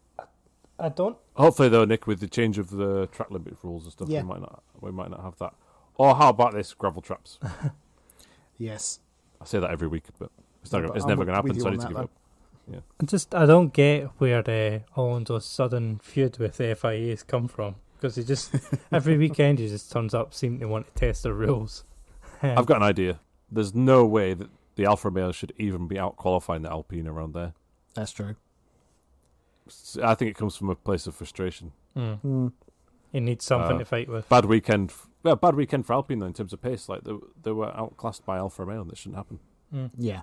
I don't. Hopefully, though, Nick, with the change of the track limit rules and stuff, we might not have that. Or how about this, gravel traps? Yes. I say that every week, but it's never going to happen, so I need to give it up. Yeah. I don't get where Alonso's sudden feud with the FIA has come from. Because he just, every weekend he just turns up, seeming to want to test the rules. I've got an idea. There's no way that the Alfa Romeo should even be out qualifying the Alpine around there. That's true. I think it comes from a place of frustration. He needs something to fight with. Bad weekend for Alpine, though, in terms of pace. Like they were outclassed by Alfa Romeo, and that shouldn't happen. Yeah.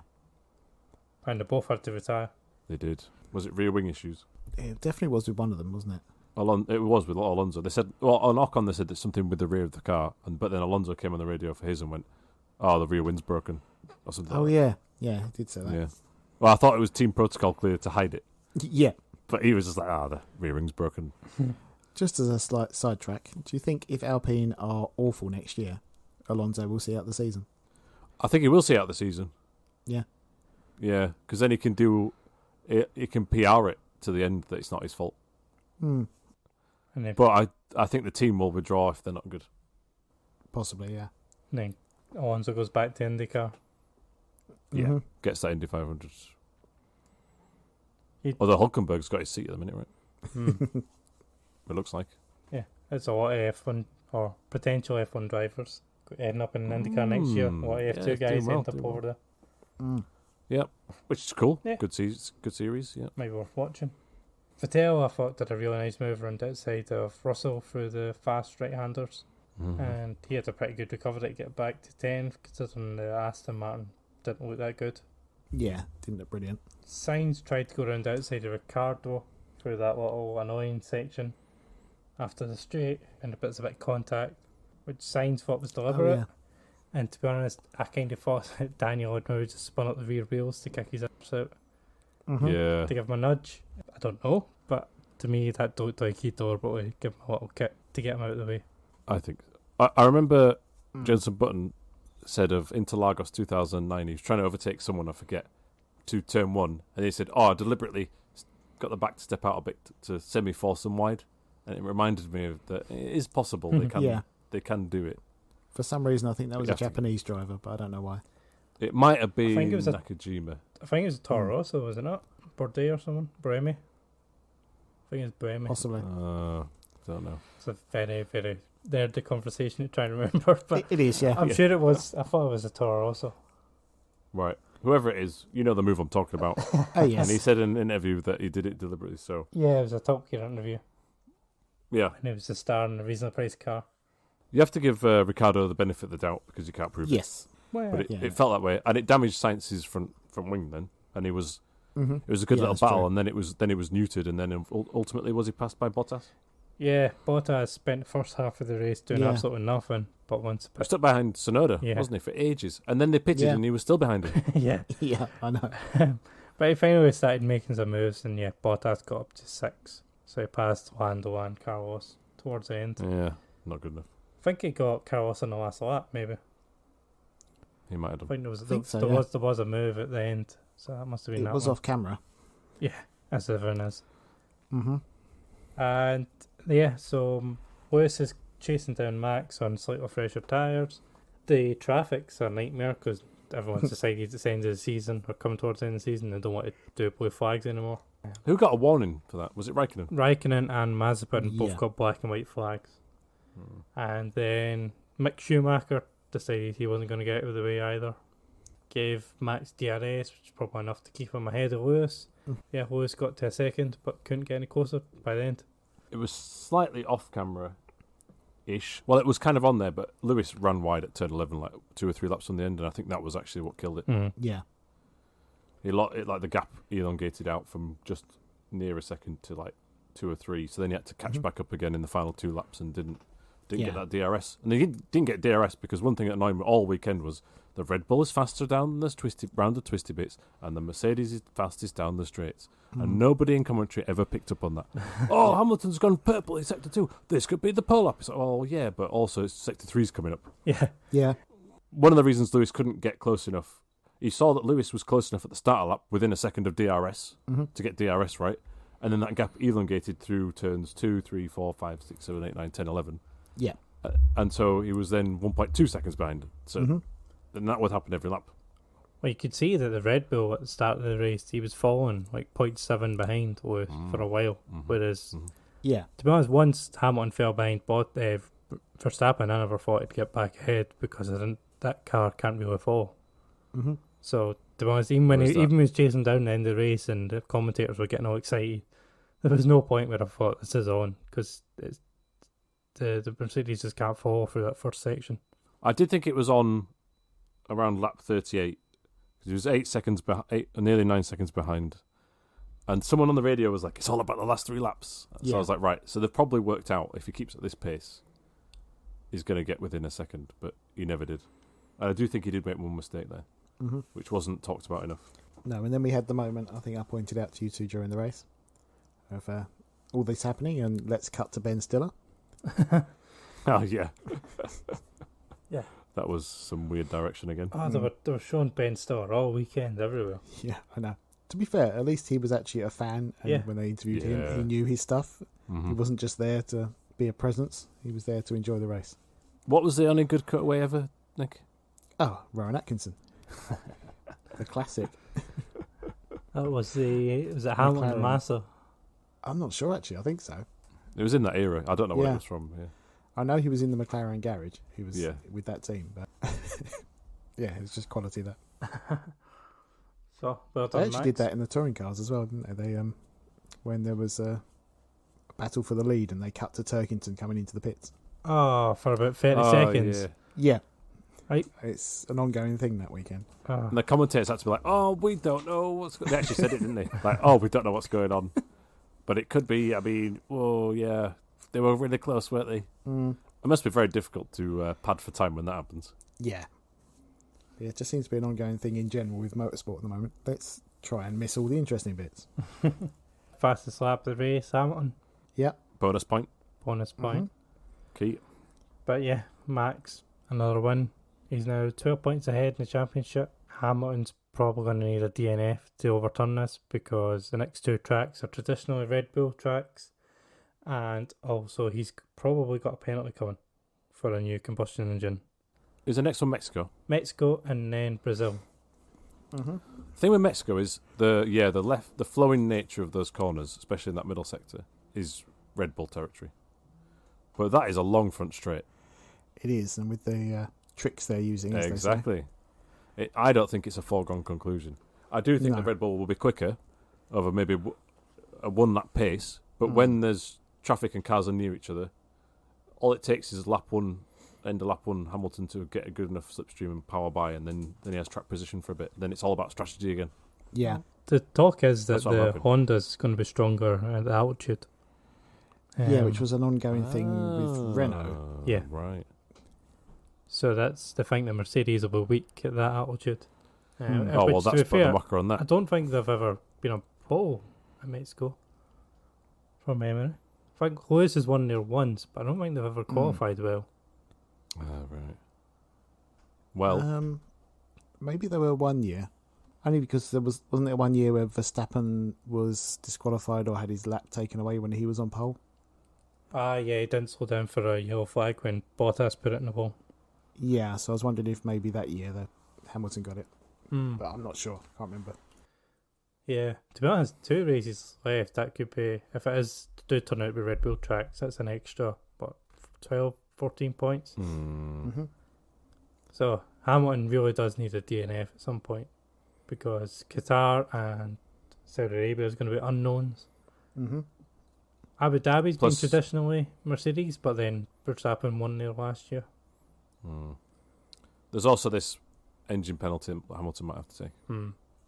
And they both had to retire. They did. Was it rear wing issues? It definitely was with one of them, wasn't it? It was with Alonso. They said, on Ocon, they said there's something with the rear of the car, but then Alonso came on the radio for his and went, "Oh, the rear wind's broken," or something. Oh, like yeah. Yeah, he did say that. Yeah. Well, I thought it was team protocol clear to hide it. Yeah. But he was just like, the rear wing's broken. Just as a slight sidetrack, do you think if Alpine are awful next year, Alonso will see out the season? I think he will see out the season. Yeah. Yeah, because then he can do it. He can PR it to the end that it's not his fault. But I think the team will withdraw if they're not good. Possibly, yeah. Then Alonso goes back to IndyCar. Yeah, gets that Indy 500. Although Hulkenberg's got his seat at the minute, right? It looks like. Yeah, it's a lot of F1 or potential F1 drivers ending up in IndyCar next year. A lot of F2 guys end up over there. Yeah, which is cool. Yeah. Good series. Yeah, maybe worth watching. Vettel, I thought, did a really nice move around outside of Russell through the fast right-handers. And he had a pretty good recovery to get back to 10th, considering the Aston Martin didn't look that good. Yeah, didn't look brilliant. Sainz tried to go around outside of Ricardo through that little annoying section after the straight, and a bit of contact, which Sainz thought was deliberate. Oh, yeah. And to be honest, I kind of thought that Daniel had maybe just spun up the rear wheels to kick his arse out. Yeah. To give him a nudge. I don't know, but to me that looked like he deliberately give him a little kick to get him out of the way. I think. I remember Jenson Button said of Interlagos 2009, he was trying to overtake someone, I forget, to turn 1, and he said, I deliberately got the back to step out a bit to semi-force them wide, and it reminded me of that it is possible they can do it. For some reason, I think that was a Japanese driver, but I don't know why. It might have been Nakajima. I think it was Toro Rosso, was it not? Bourdais or someone? Bremy? I think it's Bremy. Possibly. Don't know. It's a very, very nerdy conversation to try and remember. But it is, yeah. I'm sure it was. I thought it was a Toro Rosso. Right. Whoever it is, you know the move I'm talking about. Oh, yes. And he said in an interview that he did it deliberately, so... Yeah, it was a Top Gear interview. Yeah. And it was a star in a reasonably priced car. You have to give Ricciardo the benefit of the doubt because you can't prove it. Yes. Well, but it felt that way, and it damaged Sainz's front wing then, and he was... Mm-hmm. It was a good little battle, true. and then it was neutered, and then ultimately was he passed by Bottas? Yeah, Bottas spent the first half of the race doing absolutely nothing, but once... He was stuck behind Tsunoda, wasn't he, for ages? And then they pitted, and he was still behind him. Yeah, I know. But he finally started making some moves, and Bottas got up to 6. So he passed Lando and Carlos towards the end. Yeah, not good enough. I think he got Carlos on the last lap, maybe. He might have done. I think there was a move at the end, so that must have been that. It was off camera. Yeah, as everyone is. Mm-hmm. And so Lewis is chasing down Max on slightly fresher tyres. The traffic's a nightmare because everyone's decided at the end of the season or coming towards the end of the season they don't want to do blue flags anymore. Who got a warning for that? Was it Raikkonen? Raikkonen and Mazepin both got black and white flags. And then Mick Schumacher decided he wasn't going to get out of the way either. Gave Max DRS, which is probably enough to keep him ahead of Lewis. Yeah, Lewis got to a second, but couldn't get any closer by the end. It was slightly off camera-ish. Well, it was kind of on there, but Lewis ran wide at turn 11, like 2 or 3 laps on the end, and I think that was actually what killed it. Mm. Yeah. The gap elongated out from just near a second to like 2 or 3, so then he had to catch back up again in the final 2 laps and didn't get that DRS. And he didn't get DRS because one thing that annoyed me all weekend was the Red Bull is faster down the round the twisty bits, and the Mercedes is fastest down the straights. And nobody in commentary ever picked up on that. Oh, Hamilton's gone purple in Sector 2. This could be the pole lap. It's like, oh, yeah, but also Sector 3's coming up. Yeah. One of the reasons Lewis couldn't get close enough, he saw that Lewis was close enough at the start of lap within a second of DRS to get DRS right, and then that gap elongated through turns 2, 3, 4, 5, 6, 7, 8, 9, 10, 11. Yeah. And so he was then 1.2 seconds behind. So then that would happen every lap. Well, you could see that the Red Bull at the start of the race, he was falling like 0.7 behind Lewis for a while. Whereas, to be honest, once Hamilton fell behind Verstappen, I never thought he'd get back ahead because that car can't really fall. So, to be honest, even when he was chasing down the end of the race and the commentators were getting all excited, there was no point where I thought this is on because the Mercedes just can't fall through that first section. I did think it was on around lap 38. He was 8 seconds nearly 9 seconds behind. And someone on the radio was like, it's all about the last 3 laps. So I was like, right, so they've probably worked out if he keeps at this pace, he's going to get within a second, but he never did. And I do think he did make one mistake there, which wasn't talked about enough. No, and then we had the moment, I think I pointed out to you two during the race, of all this happening, and let's cut to Ben Stiller. Oh, yeah. Yeah. That was some weird direction again. Oh, they were showing Ben Stiller all weekend, everywhere. Yeah, I know. To be fair, at least he was actually a fan, and when they interviewed him, he knew his stuff. He wasn't just there to be a presence. He was there to enjoy the race. What was the only good cutaway ever, Nick? Oh, Rowan Atkinson. The classic. Was it Hamilton and Massa? I'm not sure, actually. I think so. It was in that era. I don't know where it was from. Yeah. I know he was in the McLaren garage. He was with that team, but yeah, it was just quality there. So, well they done, actually Max. did that in the touring cars as well, didn't they? They when there was a battle for the lead and they cut to Turkington coming into the pits. Oh, for about 30 seconds. Yeah. Right. It's an ongoing thing that weekend. And the commentators had to be like, oh, we don't know what's going on. They actually said it, didn't they? Like, oh, we don't know what's going on. But it could be, I mean, oh, yeah. They were really close, weren't they? It must be very difficult to pad for time when that happens. Yeah. Yeah, it just seems to be an ongoing thing in general with motorsport at the moment. Let's try and miss all the interesting bits. Fastest lap of the race, Hamilton. Yeah. Bonus point. Key. But yeah, Max, another win. He's now 12 points ahead in the championship. Hamilton's probably going to need a DNF to overturn this because the next 2 tracks are traditionally Red Bull tracks. And also he's probably got a penalty coming for a new combustion engine. Is the next one Mexico? Mexico and then Brazil. Mm-hmm. The thing with Mexico is the flowing nature of those corners, especially in that middle sector, is Red Bull territory. But that is a long front straight. It is, and with the tricks they're using, as exactly. I don't think it's a foregone conclusion. I do think the Red Bull will be quicker, over maybe a one-lap pace, but when there's traffic and cars are near each other, all it takes is end of lap one, Hamilton to get a good enough slipstream and power by, and then he has track position for a bit. Then it's all about strategy again. Yeah. The talk is that the Honda's going to be stronger at the altitude. Which was an ongoing thing with Renault. Yeah. Right. So that's the thing, the Mercedes will be weak at that altitude. That's putting the marker on that. I don't think they've ever been on pole at Mexico, from memory. I think Lewis has won there once, but I don't think they've ever qualified well. Right. Well, maybe there were 1 year. Only because wasn't there 1 year where Verstappen was disqualified or had his lap taken away when he was on pole? Yeah, he didn't slow down for a yellow flag when Bottas put it in the pole. Yeah, so I was wondering if maybe that year that Hamilton got it. But I'm not sure. Can't remember. Yeah, to be honest, 2 races left. That could be, if it do turn out to be Red Bull tracks, that's an extra, 12, 14 points. Mm-hmm. So Hamilton really does need a DNF at some point, because Qatar and Saudi Arabia is going to be unknowns. Mm-hmm. Abu Dhabi's been traditionally Mercedes, but then Verstappen won there last year. There's also this engine penalty Hamilton might have to take.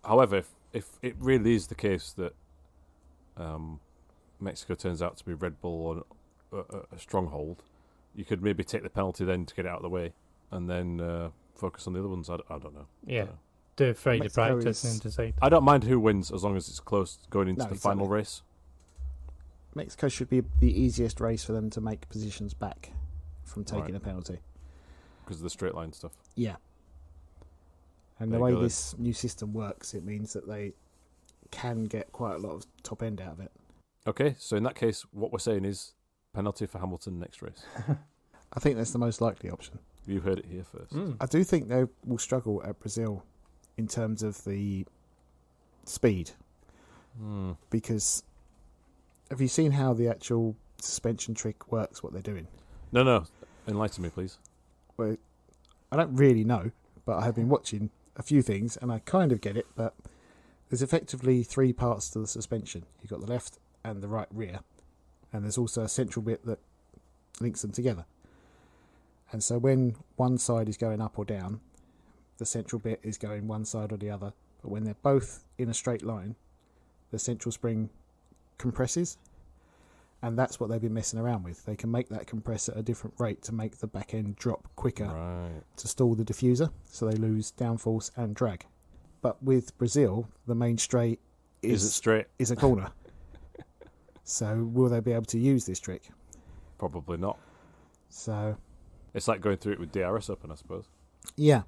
However, if it really is the case that Mexico turns out to be Red Bull or a stronghold, you could maybe take the penalty then to get it out of the way, and then focus on the other ones. I don't know. Yeah, do Friday Mexico practice and decide. I don't mind who wins as long as it's close going into the final race. Mexico should be the easiest race for them to make positions back from taking a penalty. Because of the straight line stuff. Yeah. And the way this new system works, it means that they can get quite a lot of top end out of it. Okay, so in that case, what we're saying is penalty for Hamilton next race. I think that's the most likely option. You heard it here first. I do think they will struggle at Brazil in terms of the speed. Because have you seen how the actual suspension trick works, what they're doing? No. Enlighten me, please. Well, I don't really know, but I have been watching a few things and I kind of get it, but there's effectively 3 parts to the suspension. You've got the left and the right rear, and there's also a central bit that links them together. And so when one side is going up or down, the central bit is going one side or the other. But when they're both in a straight line, the central spring compresses, and that's what they've been messing around with. They can make that compress at a different rate to make the back end drop quicker to stall the diffuser, so they lose downforce and drag. But with Brazil, the main straight is a corner. So will they be able to use this trick? Probably not. So it's like going through it with DRS open, I suppose. Yeah.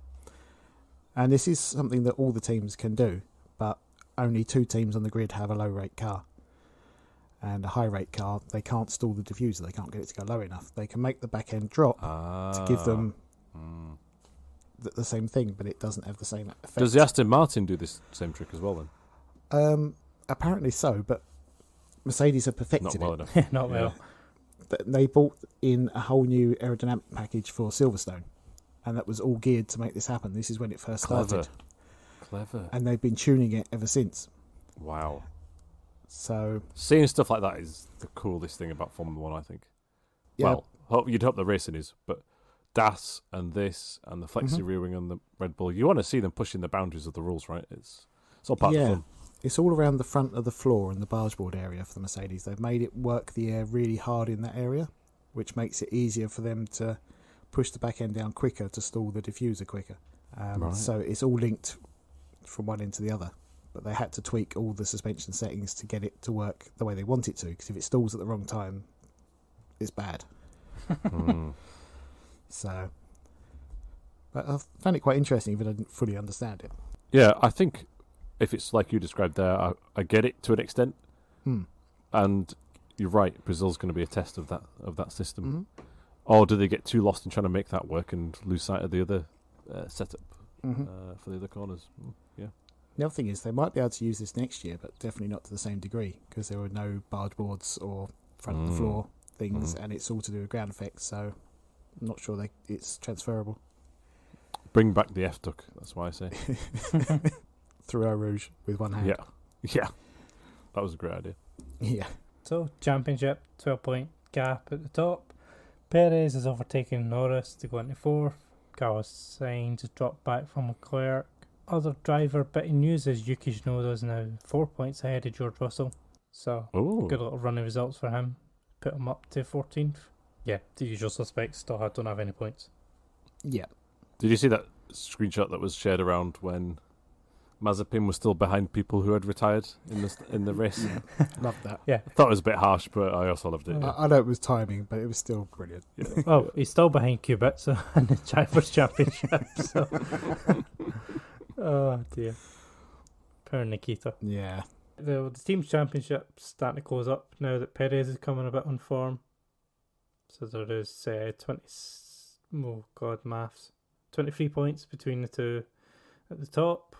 And this is something that all the teams can do, but only 2 teams on the grid have a low rate car. And a high rate car, they can't stall the diffuser. They can't get it to go low enough. They can make the back end drop to give them the same thing, but it doesn't have the same effect. Does the Aston Martin do this same trick as well then? Apparently so, but Mercedes have perfected Not well it. enough. Not well. They bought in a whole new aerodynamic package for Silverstone, and that was all geared to make this happen. This is when it first started. Clever. And they've been tuning it ever since. Wow. So seeing stuff like that is the coolest thing about Formula 1, I think. Yeah. Well, you'd hope the racing is, but DAS and this and the flexi rear wing on the Red Bull, you want to see them pushing the boundaries of the rules, right? It's all part of the fun. It's all around the front of the floor and the barge board area for the Mercedes. They've made it work the air really hard in that area, which makes it easier for them to push the back end down quicker to stall the diffuser quicker. So it's all linked from one end to the other. But they had to tweak all the suspension settings to get it to work the way they want it to, because if it stalls at the wrong time, it's bad. So, but I found it quite interesting, even though I didn't fully understand it. Yeah, I think if it's like you described there, I get it to an extent. And you're right, Brazil's going to be a test of that system. Or do they get too lost in trying to make that work and lose sight of the other setup for the other corners? Yeah. The other thing is they might be able to use this next year, but definitely not to the same degree because there were no barge boards or front of the floor things, and it's all to do with ground effects. So I'm not sure it's transferable. Bring back the F-duck. That's why I say. Through our rouge with one hand. Yeah. That was a great idea. Yeah. So, championship, 12-point gap at the top. Perez has overtaken Norris to go into fourth. Carlos Sainz has dropped back from Leclerc. Other driver bitty news is Yuki Tsunoda is now 4 points ahead of George Russell. So, good little run of results for him. Put him up to 14th. Yeah, the usual suspects still don't have any points. Yeah. Did you see that screenshot that was shared around when Mazepin was still behind people who had retired in the race? Yeah. Loved that. Yeah. I thought it was a bit harsh, but I also loved it. Yeah. I know it was timing, but it was still brilliant. Yeah. Oh, he's still behind Kubica in the Drivers' Championship. So. Oh, dear. Poor Nikita. Yeah. The Team's Championship's starting to close up now that Perez is coming a bit on form. So there is 23 points between the two at the top.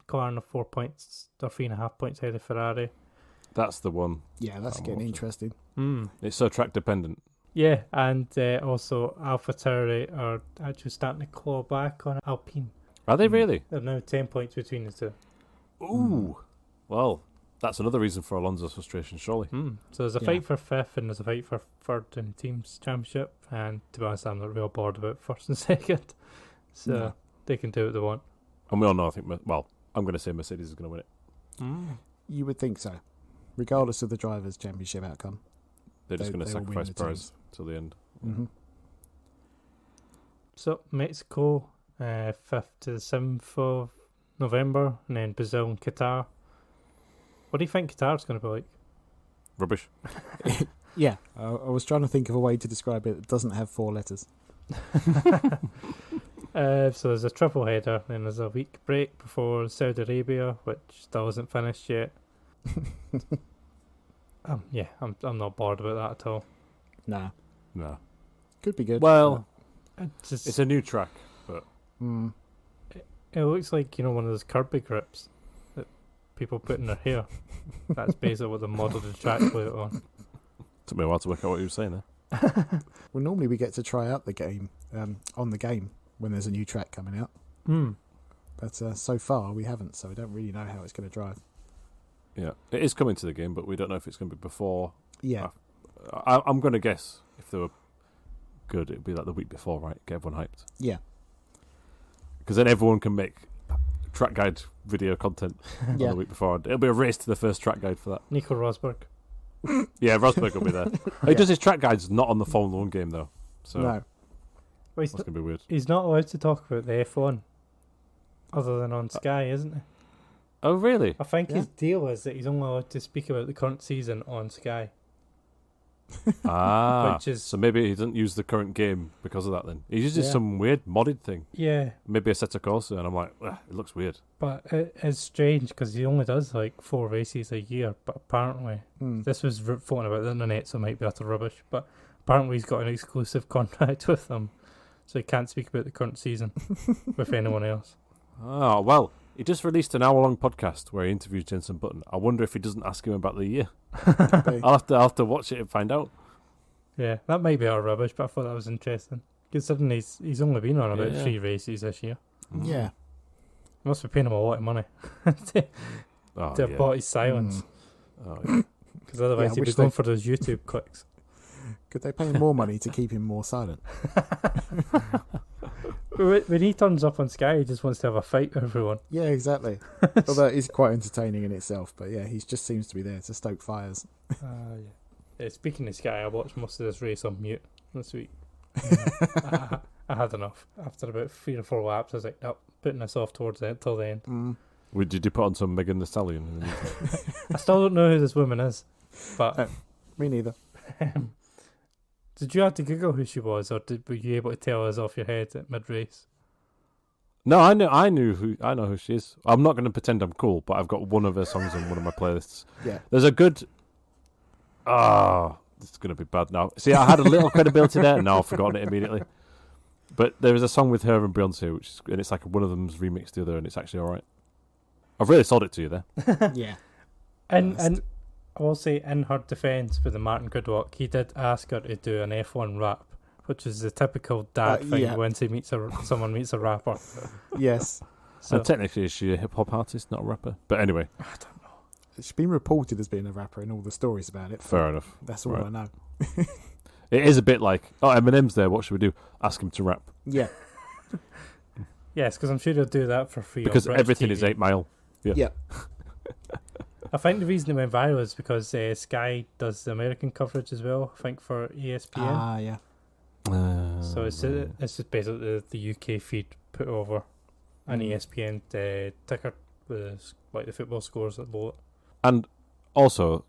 McLaren are 4 points, or 3.5 points ahead of Ferrari. That's the one. Yeah, that's getting interesting. It's so track dependent. Yeah, and also AlphaTauri are actually starting to claw back on Alpine. Are they really? They're now 10 points between the two. Ooh. Well, that's another reason for Alonso's frustration, surely. So there's a fight for fifth and there's a fight for third in the Team's Championship. And to be honest, I'm not real bored about first and second. So they can do what they want. And we all know, I think, I'm going to say Mercedes is going to win it. You would think so. Regardless of the Drivers' Championship outcome. They're just going to sacrifice Perez till the end. Mm-hmm. So, Mexico, 5th to the 7th of November, and then Brazil and Qatar. What do you think Qatar's going to be like? Rubbish. Yeah, I was trying to think of a way to describe it that doesn't have 4 letters. So there's a triple header, then there's a week break before Saudi Arabia, which still isn't finished yet. I'm not bored about that at all. Nah. No. Could be good. Well, it's a new track, but it looks like, one of those Kirby grips that people put in their hair. That's basically what the model of the track put it on. Took me a while to work out what you were saying there. Well, normally we get to try out the game on the game when there's a new track coming out. But so far we haven't, so we don't really know how it's going to drive. Yeah, it is coming to the game, but we don't know if it's going to be before. Yeah. I'm going to guess if they were good, it'd be like the week before, right? Get everyone hyped. Yeah. Because then everyone can make track guide video content on the week before. It'll be a race to the first track guide for that. Nico Rosberg. Yeah, Rosberg will be there. He does his track guides not on the Formula 1 game, though. So No. Well, that's going to be weird. He's not allowed to talk about the F1 other than on Sky, isn't he? Oh, really? I think his deal is that he's only allowed to speak about the current season on Sky. Which is, so maybe he doesn't use the current game because of that then. He uses some weird modded thing. Yeah. Maybe a Assetto Corsa, and I'm like, it looks weird. But it is strange because he only does like 4 races a year, but apparently, this was floating about the internet, so it might be utter rubbish, but apparently he's got an exclusive contract with them, so he can't speak about the current season with anyone else. Oh, well, he just released an hour-long podcast where he interviews Jenson Button. I wonder if he doesn't ask him about the year. I'll have to watch it and find out. Yeah, that might be our rubbish, but I thought that was interesting. Considering he's only been on about 3 races this year. Yeah. Must be paying him a lot of money to have bought his silence. Because otherwise he'd be going for those YouTube clicks. Could they pay him more money to keep him more silent? When he turns up on Sky, he just wants to have a fight with everyone. Yeah, exactly. Although it is quite entertaining in itself, but yeah, he just seems to be there to stoke fires. Yeah, speaking of Sky, I watched most of this race on mute this week. I had enough. After about 3 or 4 laps, I was like, nope, putting this off towards the end, till the end. Did you put on some Megan Thee Stallion? I still don't know who this woman is, but me neither. Did you have to Google who she was, or were you able to tell us off your head at mid-race? No, I know who she is. I'm not going to pretend I'm cool, but I've got one of her songs on one of my playlists. Yeah. There's a good it's going to be bad now. See, I had a little credibility there, and now I've forgotten it immediately. But there is a song with her and Beyonce, and it's like one of them's remixed the other, and it's actually all right. I've really sold it to you there. Yeah. And I will say, in her defence with the Martin Goodwalk, he did ask her to do an F1 rap, which is the typical dad thing when someone meets a rapper. Yes. So technically, is she a hip hop artist, not a rapper? But anyway, I don't know. She's been reported as being a rapper in all the stories about it. Fair enough. That's all I know. It is a bit like, Eminem's there, what should we do? Ask him to rap. Yeah. Yes, because I'm sure he'll do that for free. Because on everything TV. is 8 Mile. Yeah. I think the reason it went viral is because Sky does the American coverage as well, I think, for ESPN. Yeah. So it's just basically the UK feed put over an ESPN ticker with like the football scores at below it. And also,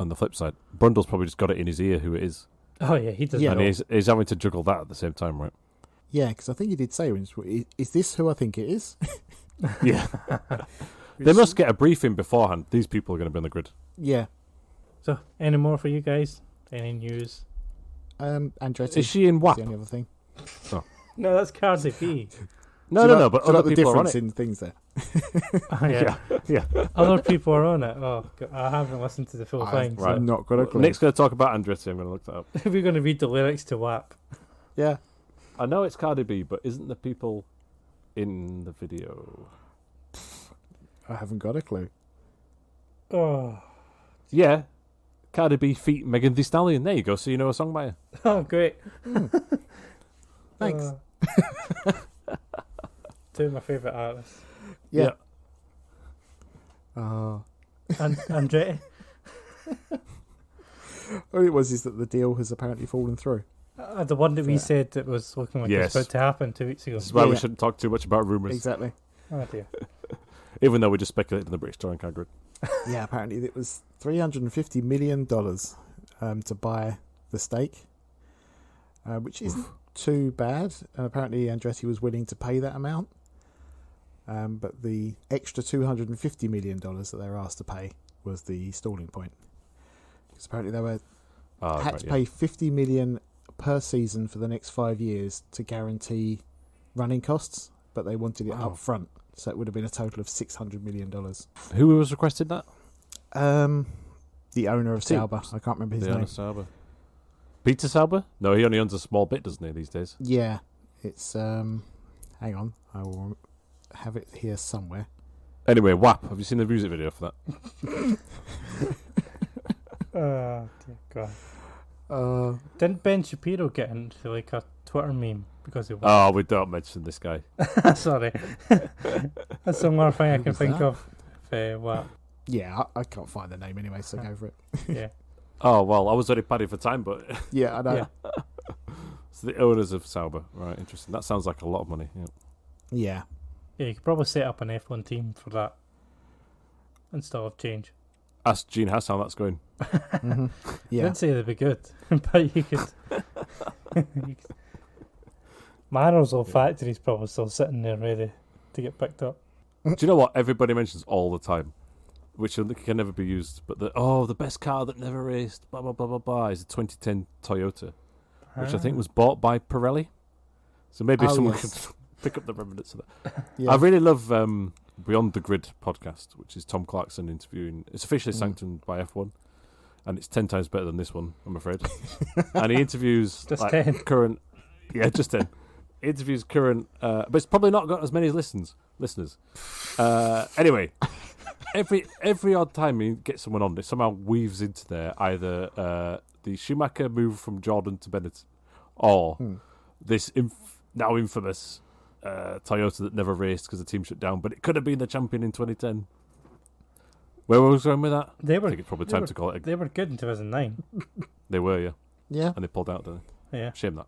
on the flip side, Brundle's probably just got it in his ear who it is. Oh yeah, he does. And he's having to juggle that at the same time, right? Yeah, because I think he did say, is this who I think it is? Yeah. They must get a briefing beforehand. These people are going to be on the grid. Yeah. So, any more for you guys? Any news? Andretti. Is she in WAP? The only other thing. Oh. No, that's Cardi B. No, but other the people are on difference it. in things there. Oh, yeah. Other people are on it. Oh, God, I haven't listened to the full thing. Right. So. Not got a clue. Nick's going to talk about Andretti. I'm going to look that up. We're going to read the lyrics to WAP. Yeah. I know it's Cardi B, but isn't the people in the video? I haven't got a clue. Oh. Yeah. Cardi B feat Megan Thee Stallion. There you go. So you know a song by her. Oh, great. Thanks. Two of my favourite artists. Yeah. Andretti. All it was is that the deal has apparently fallen through. The one that we said that was looking like it was about to happen 2 weeks ago. This is why we shouldn't talk too much about rumours. Exactly. Oh, dear. Even though we just speculated in the British Touring Car Grid. Yeah, apparently it was $350 million to buy the stake, which isn't too bad. And apparently Andretti was willing to pay that amount. But the extra $250 million that they were asked to pay was the stalling point. Because apparently they were had to pay $50 million per season for the next 5 years to guarantee running costs, but they wanted it up front. So it would have been a total of $600 million. Who was requested that? The owner of Sauber. I can't remember his name. Owner of Sauber. Peter Sauber? No, he only owns a small bit, doesn't he, these days? Yeah. It's, hang on. I will have it here somewhere. Anyway, WAP. Have you seen the music video for that? Oh, dear God. Didn't Ben Shapiro get into like a Twitter meme because of Oh, we don't mention this guy. Sorry. That's the more thing I can think of. WAP. Yeah, I can't find the name anyway, so go for it. Yeah. Oh, well, I was already padding for time, but... Yeah, I know. Yeah. So the owners of Sauber. Right, interesting. That sounds like a lot of money. Yeah. Yeah, you could probably set up an F1 team for that instead of change. Ask Gene Haas how that's going. Mm-hmm. Yeah. I didn't say they'd be good, but you could... Manor's old factory's probably still sitting there ready to get picked up. Do you know what everybody mentions all the time, which can never be used, but the best car that never raced, blah, blah, blah, blah, blah, is a 2010 Toyota, which I think was bought by Pirelli. So maybe someone could pick up the remnants of that. Yeah. I really love Beyond the Grid podcast, which is Tom Clarkson interviewing. It's officially sanctioned by F1, and it's 10 times better than this one, I'm afraid. And he interviews just 10. Current... Yeah, just 10. Interviews current... but it's probably not got as many listeners. Anyway... Every odd time he gets someone on, it somehow weaves into there either the Schumacher move from Jordan to Bennett, or this now infamous Toyota that never raced because the team shut down, but it could have been the champion in 2010. Where was I going with that? I think it's probably time to call it. They were good in 2009. They were, yeah. Yeah. And they pulled out, didn't they? Yeah. Shame that.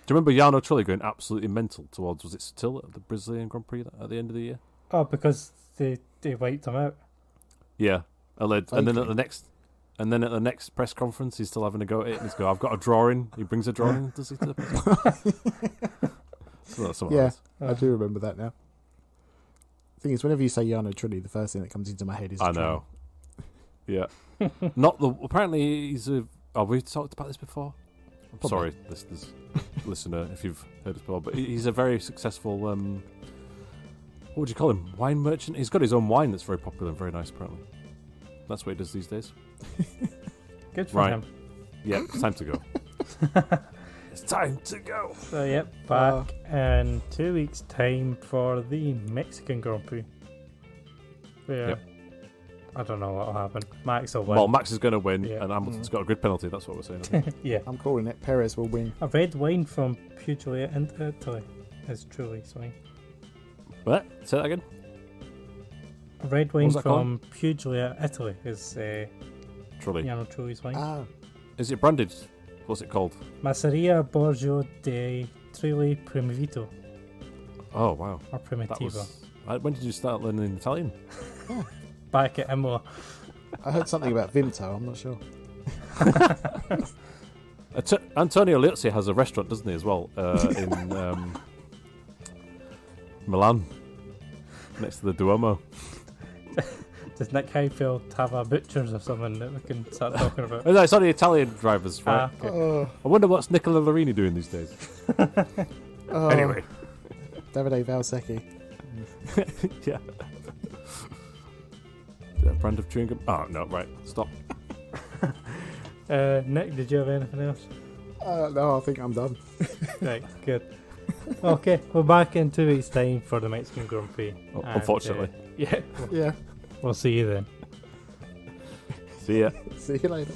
Do you remember Jarno Trulli going absolutely mental towards, was it Sutton at the Brazilian Grand Prix at the end of the year? Oh, because they wiped him out. Yeah, and then at the next press conference, he's still having a go at it. And he's go, "I've got a drawing." He brings a drawing, does he? To the press conference? I do remember that now. The thing is, whenever you say Jarno Trulli, the first thing that comes into my head is I know. Yeah, not the. Apparently, he's a we talked about this before? I'm sorry, listener, if you've heard this before, but he's a very successful, what would you call him? Wine merchant? He's got his own wine that's very popular and very nice, apparently. That's what he does these days. Good for him. Yeah, it's time to go. It's time to go. So, yep, back in 2 weeks' time for the Mexican Grand Prix. Where I don't know what'll happen. Max will win. Well, Max is going to win, and Hamilton's got a grid penalty. That's what we're saying. Yeah. I'm calling it. Perez will win. A red wine from Puglia in Italy is Truly's wine. What? Say that again? A red wine from Puglia, Italy is Truly. Truly's wine. Is it branded? What's it called? Masseria Borgio de Trulli Primitivo. Oh, wow. Or Primitivo. When did you start learning Italian? Back at Imola. I heard something about Vinto, I'm not sure. Antonio Liuzzi has a restaurant, doesn't he, as well, in Milan, next to the Duomo. Does Nick Highfield have a butcher's or something that we can start talking about? No, it's only Italian drivers, right? Okay. I wonder what's Nicola Larini doing these days. Anyway. Davide Valsecchi. Yeah. Is that a brand of chewing gum? Oh, no, right. Stop. Nick, did you have anything else? No, I think I'm done. Right, good. Okay, we're back in 2 weeks' time for the Mexican Grand Prix. Unfortunately. Yeah. Yeah. We'll see you then. See ya. See you later.